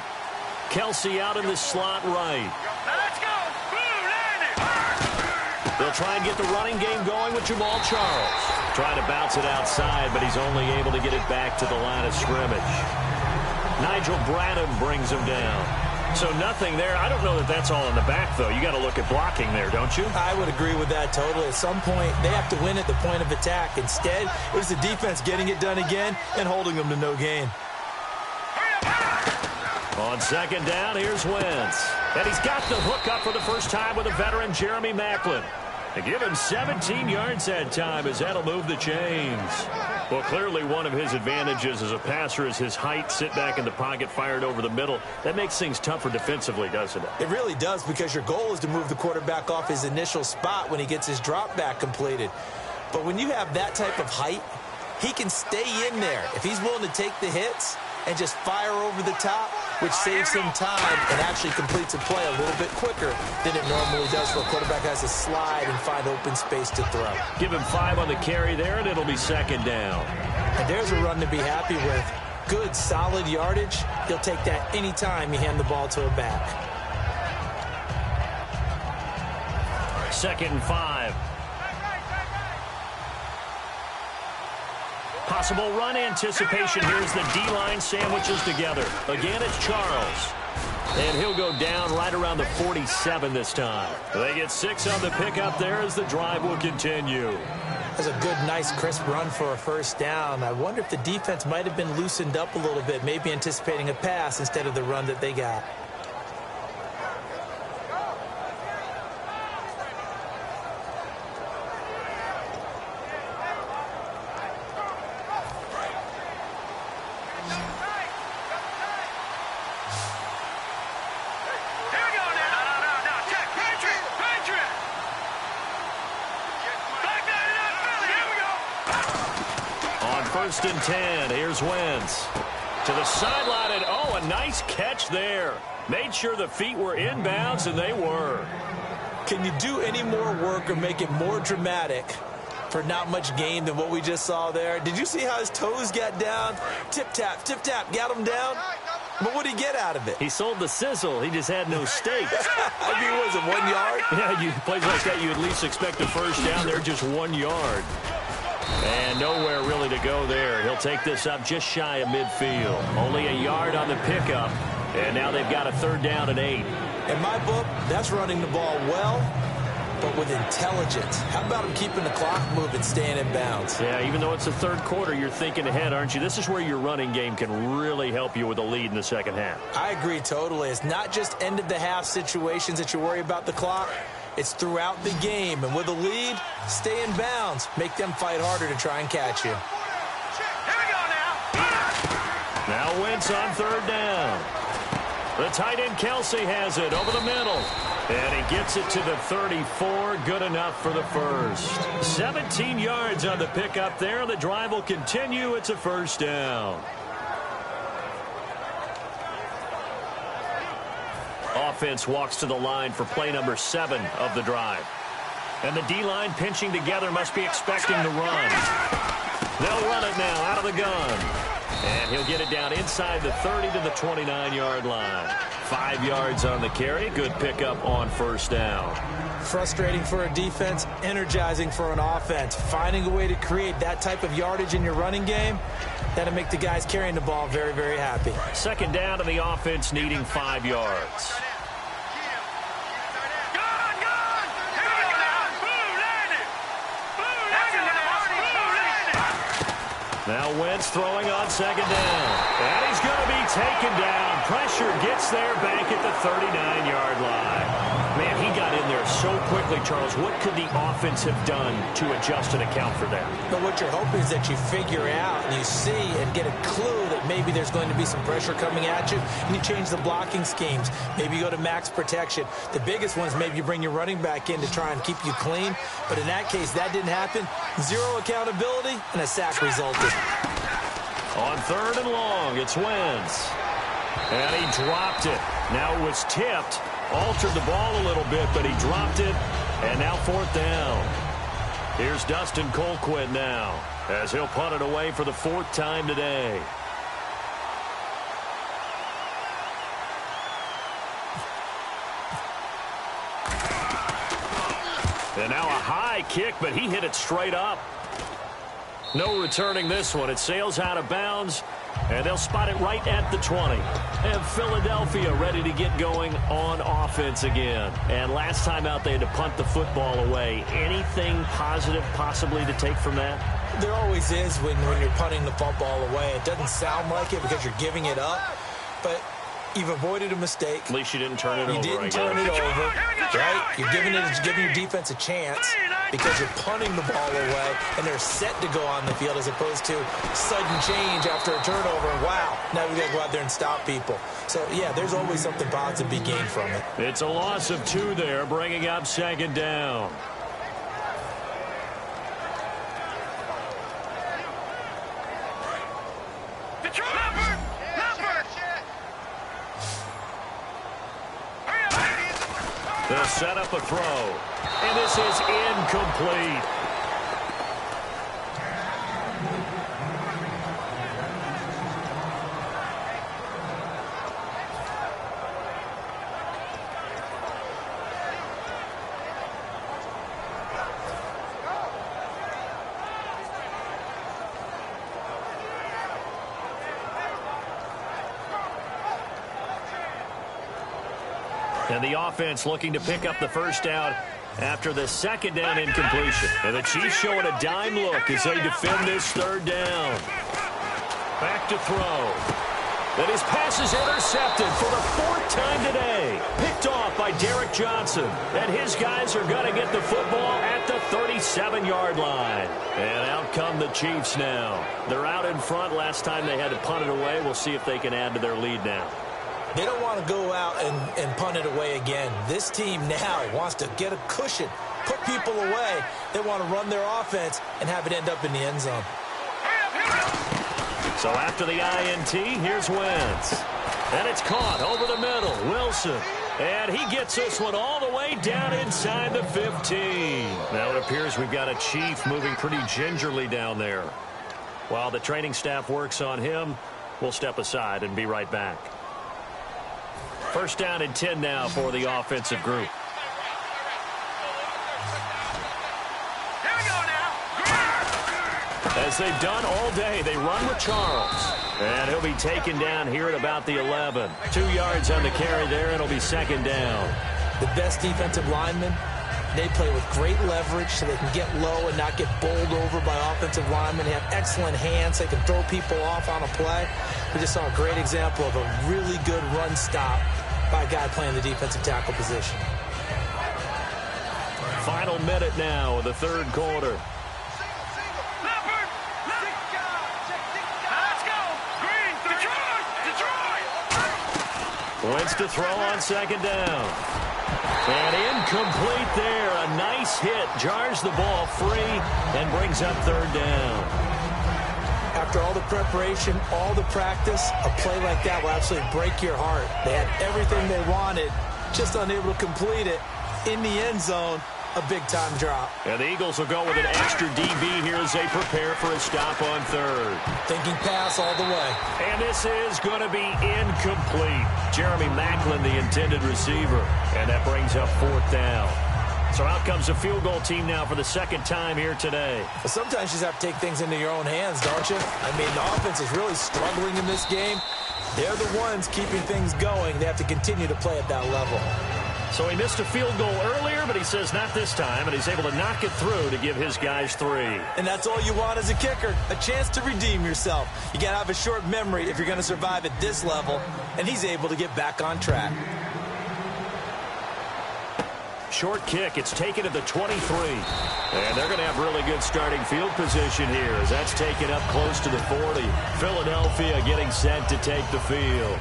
Kelsey out in the slot right. Let's go. They'll try and get the running game going with Jamal Charles. Trying to bounce it outside, but he's only able to get it back to the line of scrimmage. Nigel Bradham brings him down. So nothing there. I don't know that that's all in the back, though. You got to look at blocking there, don't you? I would agree with that totally. At some point, they have to win at the point of attack. Instead, it was the defense getting it done again and holding them to no gain. On 2nd down, here's Wentz. And he's got the hook up for the first time with a veteran, Jeremy Maclin. They give him 17 yards that time as that'll move the chains. Well, clearly one of his advantages as a passer is his height, sit back in the pocket, fired over the middle. That makes things tougher defensively, doesn't it? It really does, because your goal is to move the quarterback off his initial spot when he gets his drop back completed. But when you have that type of height, he can stay in there. If he's willing to take the hits and just fire over the top, which saves him time and actually completes a play a little bit quicker than it normally does, where a quarterback has to slide and find open space to throw. Give him 5 on the carry there, and it'll be 2nd down. And there's a run to be happy with. Good, solid yardage. He'll take that anytime you hand the ball to a back. 2nd and 5. Possible run anticipation. Here's the D-line sandwiches together. Again, it's Charles. And he'll go down right around the 47 this time. They get 6 on the pickup there as the drive will continue. That's a good, nice, crisp run for a first down. I wonder if the defense might have been loosened up a little bit, maybe anticipating a pass instead of the run that they got. First and 10. Here's Wentz. To the sideline, and oh, a nice catch there. Made sure the feet were inbounds, and they were. Can you do any more work or make it more dramatic for not much gain than what we just saw there? Did you see how his toes got down? Tip-tap, got him down. But what did he get out of it? He sold the sizzle. He just had no steak. I mean, was it 1 yard? Yeah, plays like that, you at least expect a first down. They're just 1 yard. And nowhere really to go there. He'll take this up just shy of midfield. Only a yard on the pickup. And now they've got a 3rd down and 8. In my book, that's running the ball well, but with intelligence. How about him keeping the clock moving, staying in bounds? Yeah, even though it's the 3rd quarter, you're thinking ahead, aren't you? This is where your running game can really help you with a lead in the 2nd half. I agree totally. It's not just end-of-the-half situations that you worry about the clock. It's throughout the game. And with a lead, stay in bounds. Make them fight harder to try and catch you. Here we go now. Now Wentz on 3rd down. The tight end Kelsey has it over the middle. And he gets it to the 34. Good enough for the first. 17 yards on the pickup there. The drive will continue. It's a 1st down. Offense walks to the line for play number 7 of the drive. And the D-line pinching together must be expecting the run. They'll run it now out of the gun. And he'll get it down inside the 30 to the 29-yard line. 5 yards on the carry. Good pickup on 1st down. Frustrating for a defense, energizing for an offense. Finding a way to create that type of yardage in your running game, that'll make the guys carrying the ball very, very happy. 2nd down to the offense needing 5 yards. Now Wentz throwing on 2nd down. And he's going to be taken down. Pressure gets there back at the 39-yard line. Man, he got in there so quickly, Charles. What could the offense have done to adjust and account for that? But what you're hoping is that you figure out and you see and get a clue that maybe there's going to be some pressure coming at you, and you change the blocking schemes. Maybe you go to max protection. The biggest one is maybe you bring your running back in to try and keep you clean. But in that case, that didn't happen. 0 accountability, and a sack resulted. On 3rd and long, it's Wentz. And he dropped it. Now it was tipped. Altered the ball a little bit, but he dropped it. And now 4th down. Here's Dustin Colquitt now, as he'll punt it away for the 4th time today. And now a high kick, but he hit it straight up. No returning this one. It sails out of bounds, and they'll spot it right at the 20. And Philadelphia ready to get going on offense again. And last time out, they had to punt the football away. Anything positive possibly to take from that? There always is when you're punting the football away. It doesn't sound like it because you're giving it up, but you've avoided a mistake. At least you didn't turn it over. You didn't turn it over, right? You're giving your defense a chance because you're punting the ball away, and they're set to go on the field as opposed to sudden change after a turnover. Wow, now we've got to go out there and stop people. So, yeah, there's always something positive to be gained from it. It's a loss of 2 there, bringing up 2nd down. They'll set up a throw, and this is incomplete. And the offense looking to pick up the 1st down after the 2nd down incompletion. And the Chiefs showing a dime look as they defend this 3rd down. Back to throw. And his pass is intercepted for the 4th time today. Picked off by Derek Johnson. And his guys are going to get the football at the 37-yard line. And out come the Chiefs now. They're out in front. Last time they had to punt it away. We'll see if they can add to their lead now. They don't want to go out and punt it away again. This team now wants to get a cushion, put people away. They want to run their offense and have it end up in the end zone. So after the INT, here's Wentz. And it's caught over the middle. Wilson. And he gets this one all the way down inside the 15. Now it appears we've got a Chief moving pretty gingerly down there. While the training staff works on him, we'll step aside and be right back. 1st down and 10 now for the offensive group. Here we go now. As they've done all day, they run with Charles. And he'll be taken down here at about the 11. 2 yards on the carry there, and it'll be second down. The best defensive linemen, they play with great leverage so they can get low and not get bowled over by offensive linemen. They have excellent hands. They can throw people off on a play. We just saw a great example of a really good run stop by a guy playing the defensive tackle position. Final minute now of the third quarter. Wentz to throw on second down. And incomplete there. A nice hit. Jars the ball free and brings up third down. After all the preparation, all the practice, a play like that will absolutely break your heart. They had everything they wanted, just unable to complete it. In the end zone, a big-time drop. And the Eagles will go with an extra DB here as they prepare for a stop on third. Thinking pass all the way. And this is going to be incomplete. Jeremy Maclin, the intended receiver. And that brings up fourth down. So out comes the field goal team now for the second time here today. Well, sometimes you just have to take things into your own hands, don't you? I mean, the offense is really struggling in this game. They're the ones keeping things going. They have to continue to play at that level. So he missed a field goal earlier, but he says not this time, and he's able to knock it through to give his guys 3. And that's all you want as a kicker, a chance to redeem yourself. You got to have a short memory if you're going to survive at this level, and he's able to get back on track. Short kick. It's taken at the 23. And they're going to have really good starting field position here as that's taken up close to the 40. Philadelphia getting set to take the field.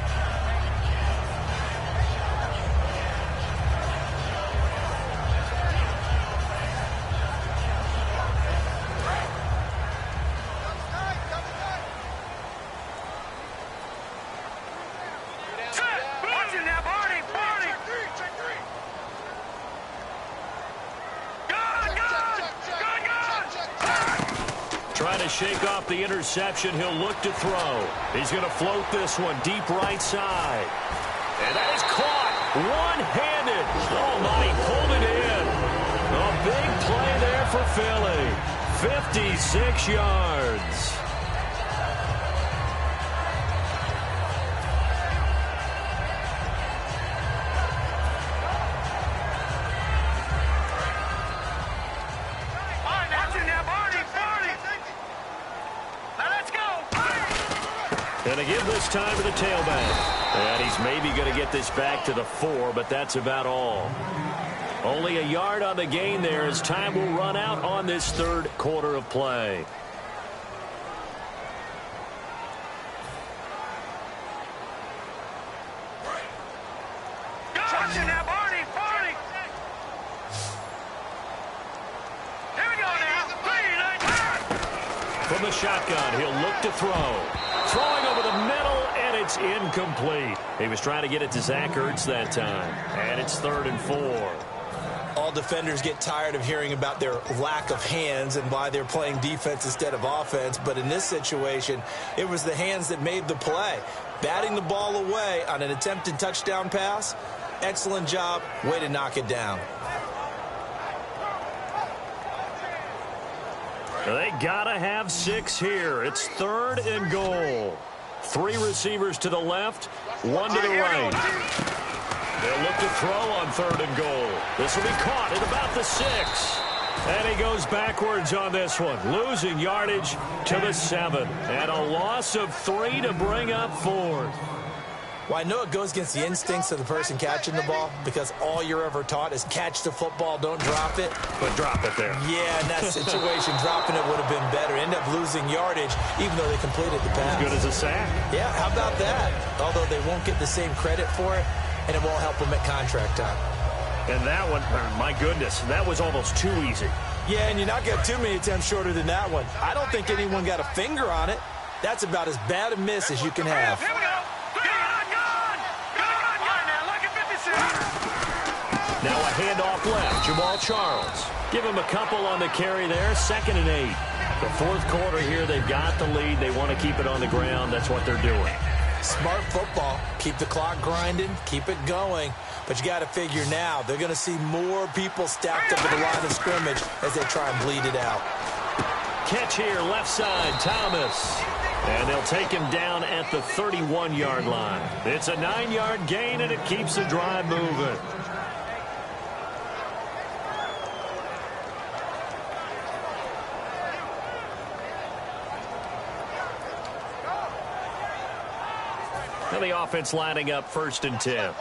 Shake off the interception. He'll look to throw. He's going to float this one deep right side. And that is caught one-handed. Oh, my, he pulled it in. A big play there for Philly. 56 yards. And they give this time to the tailback. And he's maybe going to get this back to the 4, but that's about all. Only a yard on the gain there as time will run out on this third quarter of play. From the shotgun, he'll look to throw. Throwing over the middle, and it's incomplete. He was trying to get it to Zach Ertz that time. And it's 3rd and 4. All defenders get tired of hearing about their lack of hands and why they're playing defense instead of offense. But in this situation, it was the hands that made the play. Batting the ball away on an attempted touchdown pass. Excellent job. Way to knock it down. They gotta have 6 here. It's 3rd and goal. 3 receivers to the left, 1 to the right. They'll look to throw on 3rd and goal. This will be caught at about the 6. And he goes backwards on this one, losing yardage to the 7. And a loss of 3 to bring up 4th. Well, I know it goes against the instincts of the person catching the ball because all you're ever taught is catch the football, don't drop it. But drop it there. Yeah, in that situation, dropping it would have been better. End up losing yardage even though they completed the pass. As good as a sack. Yeah, how about that? Although they won't get the same credit for it, and it won't help them at contract time. And that one, my goodness, that was almost too easy. Yeah, and you're not getting too many attempts shorter than that one. I don't think anyone got a finger on it. That's about as bad a miss as you can have. Here we go. Now a handoff left. Jamal Charles. Give him a couple on the carry there. 2nd and 8. The 4th quarter here, they've got the lead. They want to keep it on the ground. That's what they're doing. Smart football. Keep the clock grinding. Keep it going. But you got to figure now, they're going to see more people stacked up at the line of scrimmage as they try and bleed it out. Catch here, left side, Thomas. And they'll take him down at the 31-yard line. It's a 9-yard gain, and it keeps the drive moving. Now the offense lining up 1st and 10.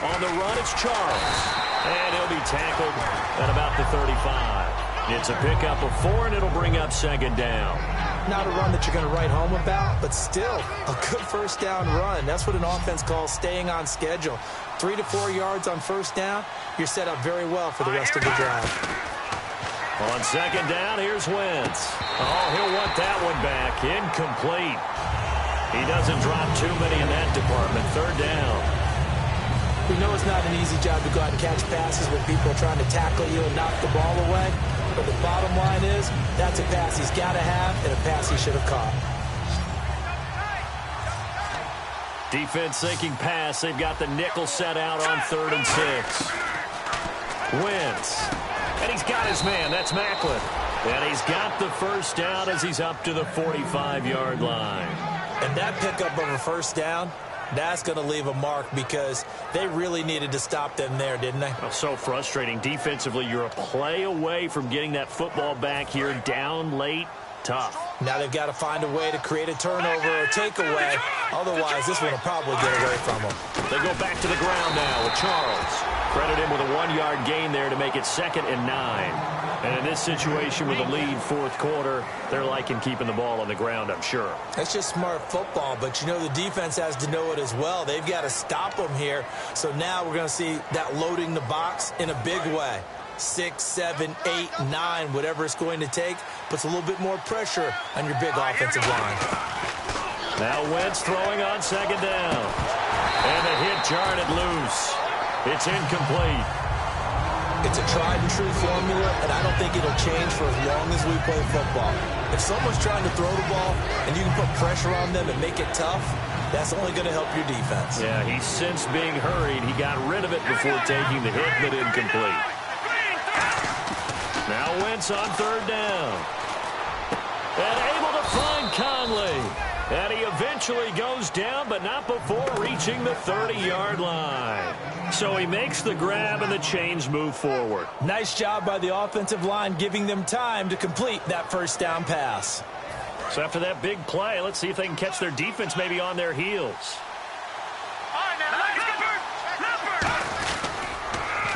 On the run, it's Charles. And he'll be tackled at about the 35. It's a pickup of 4, and it'll bring up 2nd down. Not a run that you're going to write home about, but still a good 1st down run. That's what an offense calls staying on schedule. 3 to 4 yards on 1st down, you're set up very well for the rest of the drive. On 2nd down, here's Wentz. Oh, he'll want that one back. Incomplete. He doesn't drop too many in that department. 3rd down. We know it's not an easy job to go out and catch passes when people are trying to tackle you and knock the ball away. But the bottom line is, that's a pass he's got to have and a pass he should have caught. Defense thinking pass. They've got the nickel set out on 3rd and 6. Wentz. And he's got his man. That's Macklin. And he's got the 1st down as he's up to the 45-yard line. And that pickup of a 1st down, that's going to leave a mark because they really needed to stop them there, didn't they? Oh, so frustrating. Defensively, you're a play away from getting that football back here down late. Tough. Now they've got to find a way to create a turnover or takeaway. Otherwise, this one will probably get away from them. They go back to the ground now with Charles. Credit him with a 1-yard gain there to make it 2nd and 9. And in this situation with a lead 4th quarter, they're liking keeping the ball on the ground, I'm sure. That's just smart football, but you know the defense has to know it as well. They've got to stop them here. So now we're going to see that loading the box in a big way. 6, 7, 8, 9, whatever it's going to take, puts a little bit more pressure on your big offensive line. Now Wentz throwing on 2nd down. And the hit jarred it loose. It's incomplete. It's a tried-and-true formula, and I don't think it'll change for as long as we play football. If someone's trying to throw the ball and you can put pressure on them and make it tough, that's only going to help your defense. Yeah, he's since being hurried. He got rid of it before taking the hit, but incomplete. Now Wentz on 3rd down. And able to find Conley. And he eventually goes down, but not before reaching the 30-yard line. So he makes the grab, and the chains move forward. Nice job by the offensive line, giving them time to complete that 1st down pass. So after that big play, let's see if they can catch their defense maybe on their heels.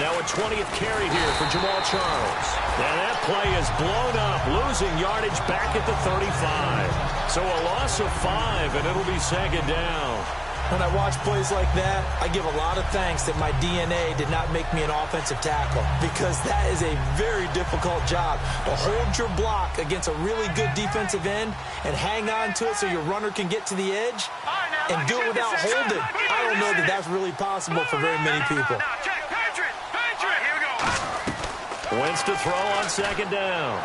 Now a 20th carry here for Jamal Charles. And that play is blown up, losing yardage back at the 35. So a loss of 5, and it'll be 2nd down. When I watch plays like that, I give a lot of thanks that my DNA did not make me an offensive tackle, because that is a very difficult job to hold your block against a really good defensive end and hang on to it so your runner can get to the edge and do it without holding. I don't know that that's really possible for very many people. Wentz to throw on 2nd down.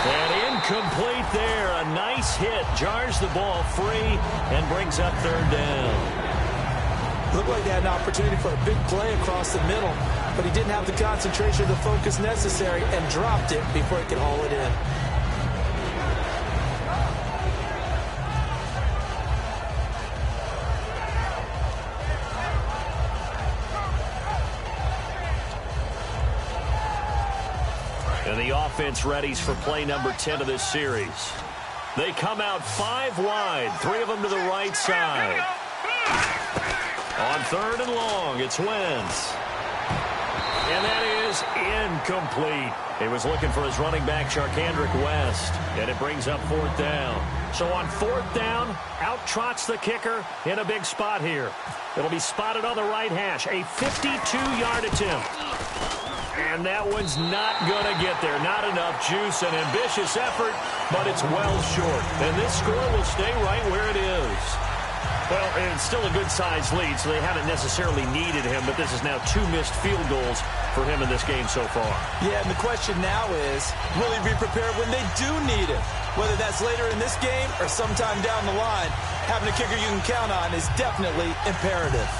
And incomplete there. A nice hit. Jars the ball free and brings up 3rd down. Looked like they had an opportunity for a big play across the middle, but he didn't have the concentration or the focus necessary and dropped it before he could haul it in. And the offense readies for play number 10 of this series. They come out 5 wide, 3 of them to the right side. On 3rd and long, it's Wentz. And that is incomplete. He was looking for his running back, Charkandrick West, and it brings up 4th down. So on 4th down, out trots the kicker in a big spot here. It'll be spotted on the right hash, a 52-yard attempt. And that one's not going to get there. Not enough juice, an ambitious effort, but it's well short. And this score will stay right where it is. Well, it's still a good-sized lead, so they haven't necessarily needed him, but this is now 2 missed field goals for him in this game so far. Yeah, and the question now is, will he be prepared when they do need him? Whether that's later in this game or sometime down the line, having a kicker you can count on is definitely imperative.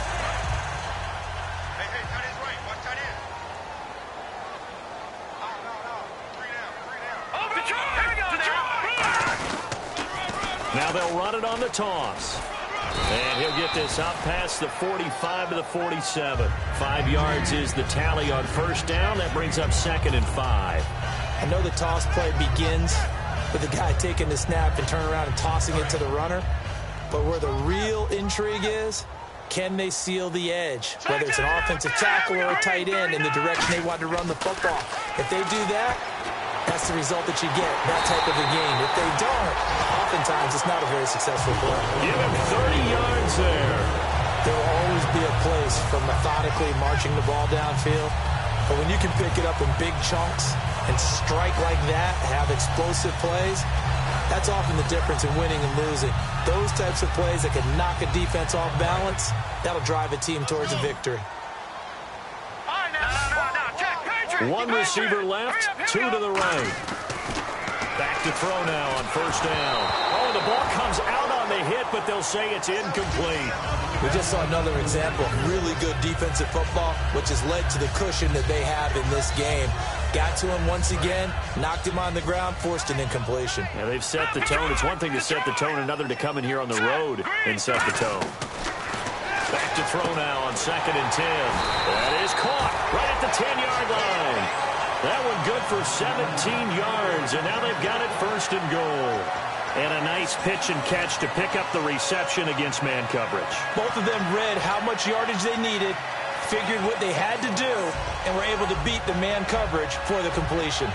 Now they'll run it on the toss. And he'll get this out past the 45 to the 47. 5 yards is the tally on first down. That brings up 2nd and 5. I know the toss play begins with the guy taking the snap and turning around and tossing it to the runner. But where the real intrigue is, can they seal the edge? Whether it's an offensive tackle or a tight end in the direction they want to run the football. If they do that, that's the result that you get, that type of a game. If they don't, oftentimes it's not a very successful play. Give him 30 yards there. There will always be a place for methodically marching the ball downfield. But when you can pick it up in big chunks and strike like that, have explosive plays, that's often the difference in winning and losing. Those types of plays that can knock a defense off balance, that'll drive a team towards a victory. One receiver left, 2 to the right. Back to throw now on first down. Oh, the ball comes out on the hit, but they'll say it's incomplete. We just saw another example of really good defensive football, which has led to the cushion that they have in this game. Got to him once again, knocked him on the ground, forced an incompletion. Yeah, they've set the tone. It's one thing to set the tone, another to come in here on the road and set the tone. Back to throw now on 2nd and 10. That is caught right at the 10-yard line. That one good for 17 yards, and now they've got it 1st and goal. And a nice pitch and catch to pick up the reception against man coverage. Both of them read how much yardage they needed, figured what they had to do, and were able to beat the man coverage for the completion.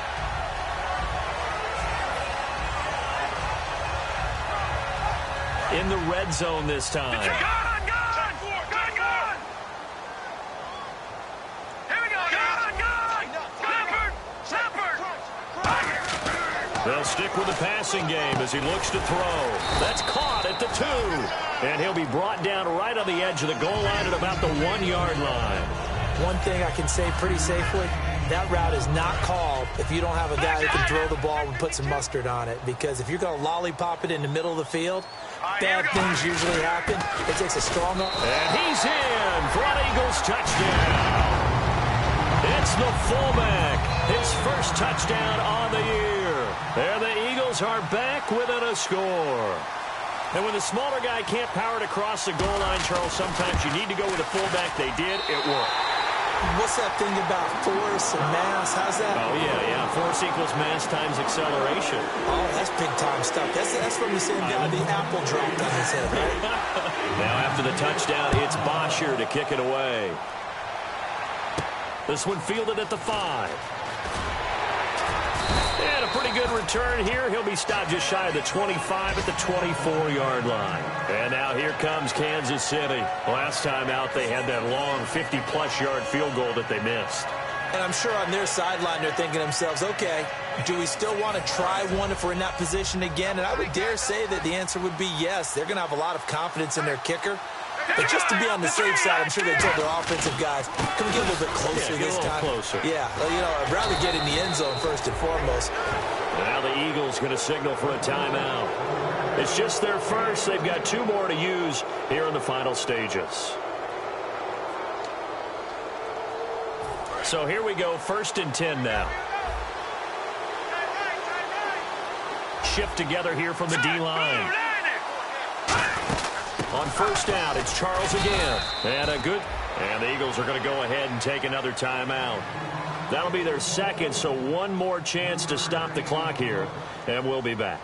In the red zone this time. They'll stick with the passing game as he looks to throw. That's caught at the 2. And he'll be brought down right on the edge of the goal line at about the 1-yard line. One thing I can say pretty safely, that route is not called if you don't have a guy who can throw the ball and put some mustard on it. Because if you're going to lollipop it in the middle of the field, bad things usually happen. It takes a strong... And he's in for an Eagles touchdown. It's the fullback. His first touchdown on the year. And the Eagles are back within a score. And when the smaller guy can't power it across the goal line, Charles, sometimes you need to go with a fullback. They did. It worked. What's that thing about force and mass? How's that? Oh, yeah. Force equals mass times acceleration. Oh, that's big-time stuff. That's from the same guy the apple dropped on his head, right? Now after the touchdown, it's Bosher to kick it away. This one fielded at the 5. And a pretty good return here. He'll be stopped just shy of the 25 at the 24-yard line. And now here comes Kansas City. Last time out, they had that long 50-plus yard field goal that they missed. And I'm sure on their sideline, they're thinking to themselves, okay, do we still want to try one if we're in that position again? And I would dare say that the answer would be yes. They're going to have a lot of confidence in their kicker. But just to be on the safe side, I'm sure they told their offensive guys, can we get a little bit closer this time? Closer. Yeah, well, you know, I'd rather get in the end zone first and foremost. Now the Eagles going to signal for a timeout. It's just their first. They've got 2 more to use here in the final stages. So here we go, 1st and 10 now. Shift together here from the D-line. On first down, it's Charles again. And the Eagles are going to go ahead and take another timeout. That'll be their second, so one more chance to stop the clock here, and we'll be back.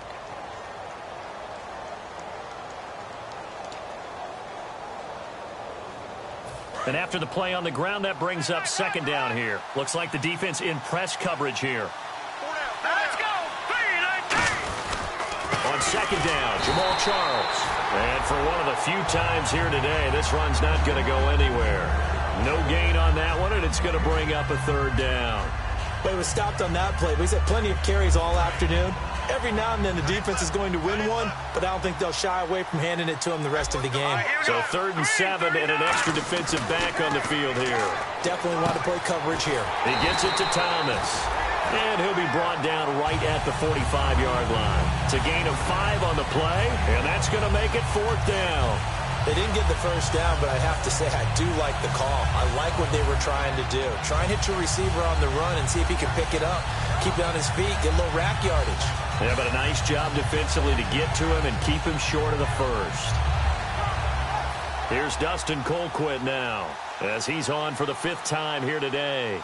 And after the play on the ground, that brings up 2nd down here. Looks like the defense in press coverage here. Let's go! 3-19! On 2nd down, Jamal Charles. And for one of the few times here today, this run's not going to go anywhere. No gain on that one, and it's going to bring up a 3rd down. But he was stopped on that play. But he's had plenty of carries all afternoon. Every now and then the defense is going to win one, but I don't think they'll shy away from handing it to him the rest of the game. So 3rd and 7 and an extra defensive back on the field here. Definitely want to play coverage here. He gets it to Thomas. And he'll be brought down right at the 45-yard line. It's a gain of 5 on the play, and that's going to make it 4th down. They didn't get the first down, but I have to say I do like the call. I like what they were trying to do. Try and hit your receiver on the run and see if he can pick it up. Keep it on his feet, get a little rack yardage. Yeah, but a nice job defensively to get to him and keep him short of the first. Here's Dustin Colquitt now as he's on for the 5th time here today.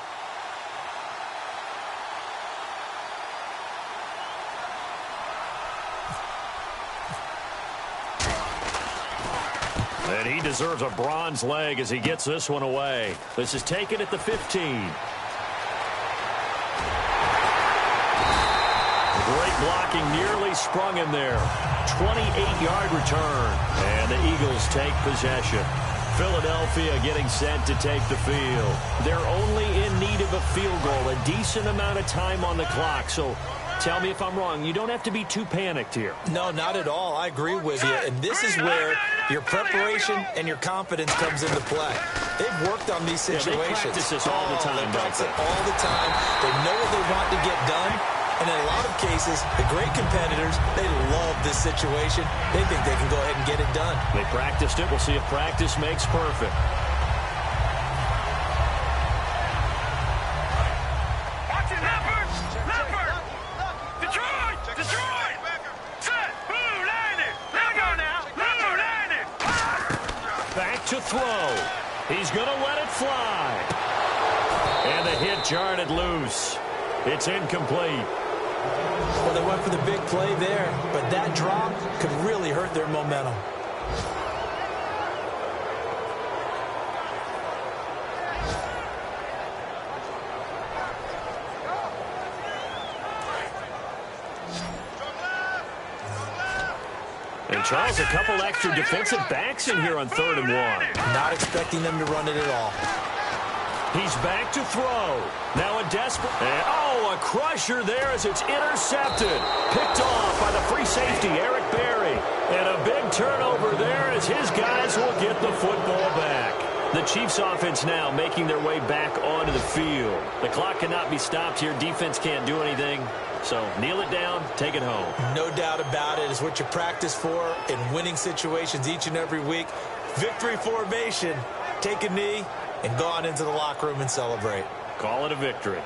And he deserves a bronze leg as he gets this one away. This is taken at the 15. Great blocking, nearly sprung him there. 28-yard return. And the Eagles take possession. Philadelphia getting set to take the field. They're only in need of a field goal, a decent amount of time on the clock. So tell me if I'm wrong. You don't have to be too panicked here. No, not at all. I agree with you. And this is where your preparation and your confidence comes into play. They've worked on these situations. Yeah, they practice this all the time. They practice it all the time. They know what they want to get done. And in a lot of cases, the great competitors, they love this situation. They think they can go ahead and get it done. They practiced it. We'll see if practice makes perfect. Watch it, Leopard! Leopard! Detroit! Detroit! Set! Blue, line it! Let go now! Blue, line it! Back to throw. He's going to let it fly. And the hit jarred it loose. It's incomplete. Well, they went for the big play there, but that drop could really hurt their momentum. And Charles, a couple extra defensive backs in here on 3rd and 1. Not expecting them to run it at all. He's back to throw. Now a desperate... a crusher there as it's intercepted. Picked off by the free safety, Eric Berry. And a big turnover there as his guys will get the football back. The Chiefs offense now making their way back onto the field. The clock cannot be stopped here. Defense can't do anything. So kneel it down, take it home. No doubt about it. It's what you practice for in winning situations each and every week. Victory formation. Take a knee and go on into the locker room and celebrate. Call it a victory.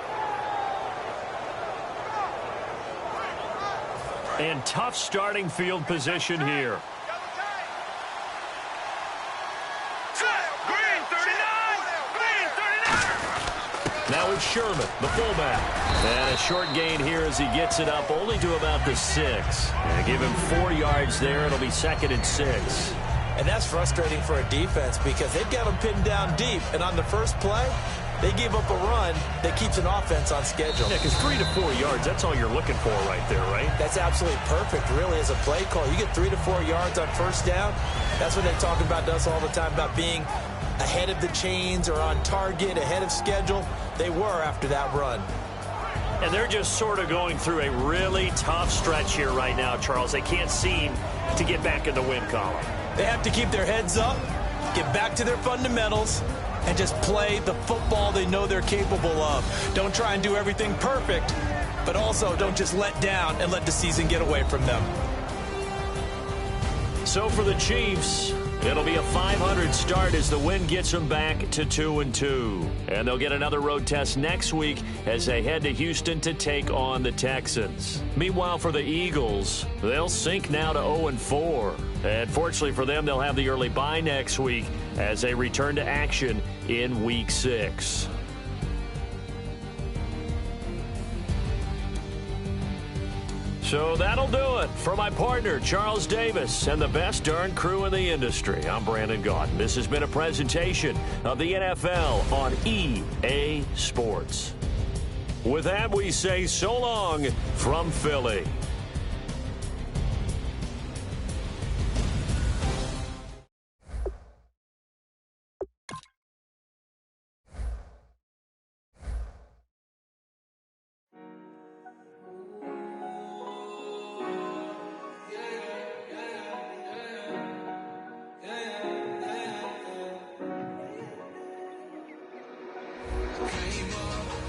And tough starting field position here. Green 39! Green 39! Now it's Sherman, the fullback. And a short gain here as he gets it up only to about the 6. And give him 4 yards there. It'll be 2nd and 6. And that's frustrating for a defense because they've got them pinned down deep. And on the first play, they gave up a run that keeps an offense on schedule. Yeah, because 3 to 4 yards, that's all you're looking for right there, right? That's absolutely perfect, really, as a play call. You get 3 to 4 yards on first down. That's what they talk about to us all the time, about being ahead of the chains or on target, ahead of schedule. They were after that run. And they're just sort of going through a really tough stretch here right now, Charles. They can't seem to get back in the win column. They have to keep their heads up, get back to their fundamentals, and just play the football they know they're capable of. Don't try and do everything perfect, but also don't just let down and let the season get away from them. So for the Chiefs, it'll be a 500 start as the win gets them back to 2-2. And they'll get another road test next week as they head to Houston to take on the Texans. Meanwhile, for the Eagles, they'll sink now to 0-4. And fortunately for them, they'll have the early bye next week as they return to action in Week 6. So that'll do it for my partner, Charles Davis, and the best darn crew in the industry. I'm Brandon Gaudin. This has been a presentation of the NFL on EA Sports. With that, we say so long from Philly. Came up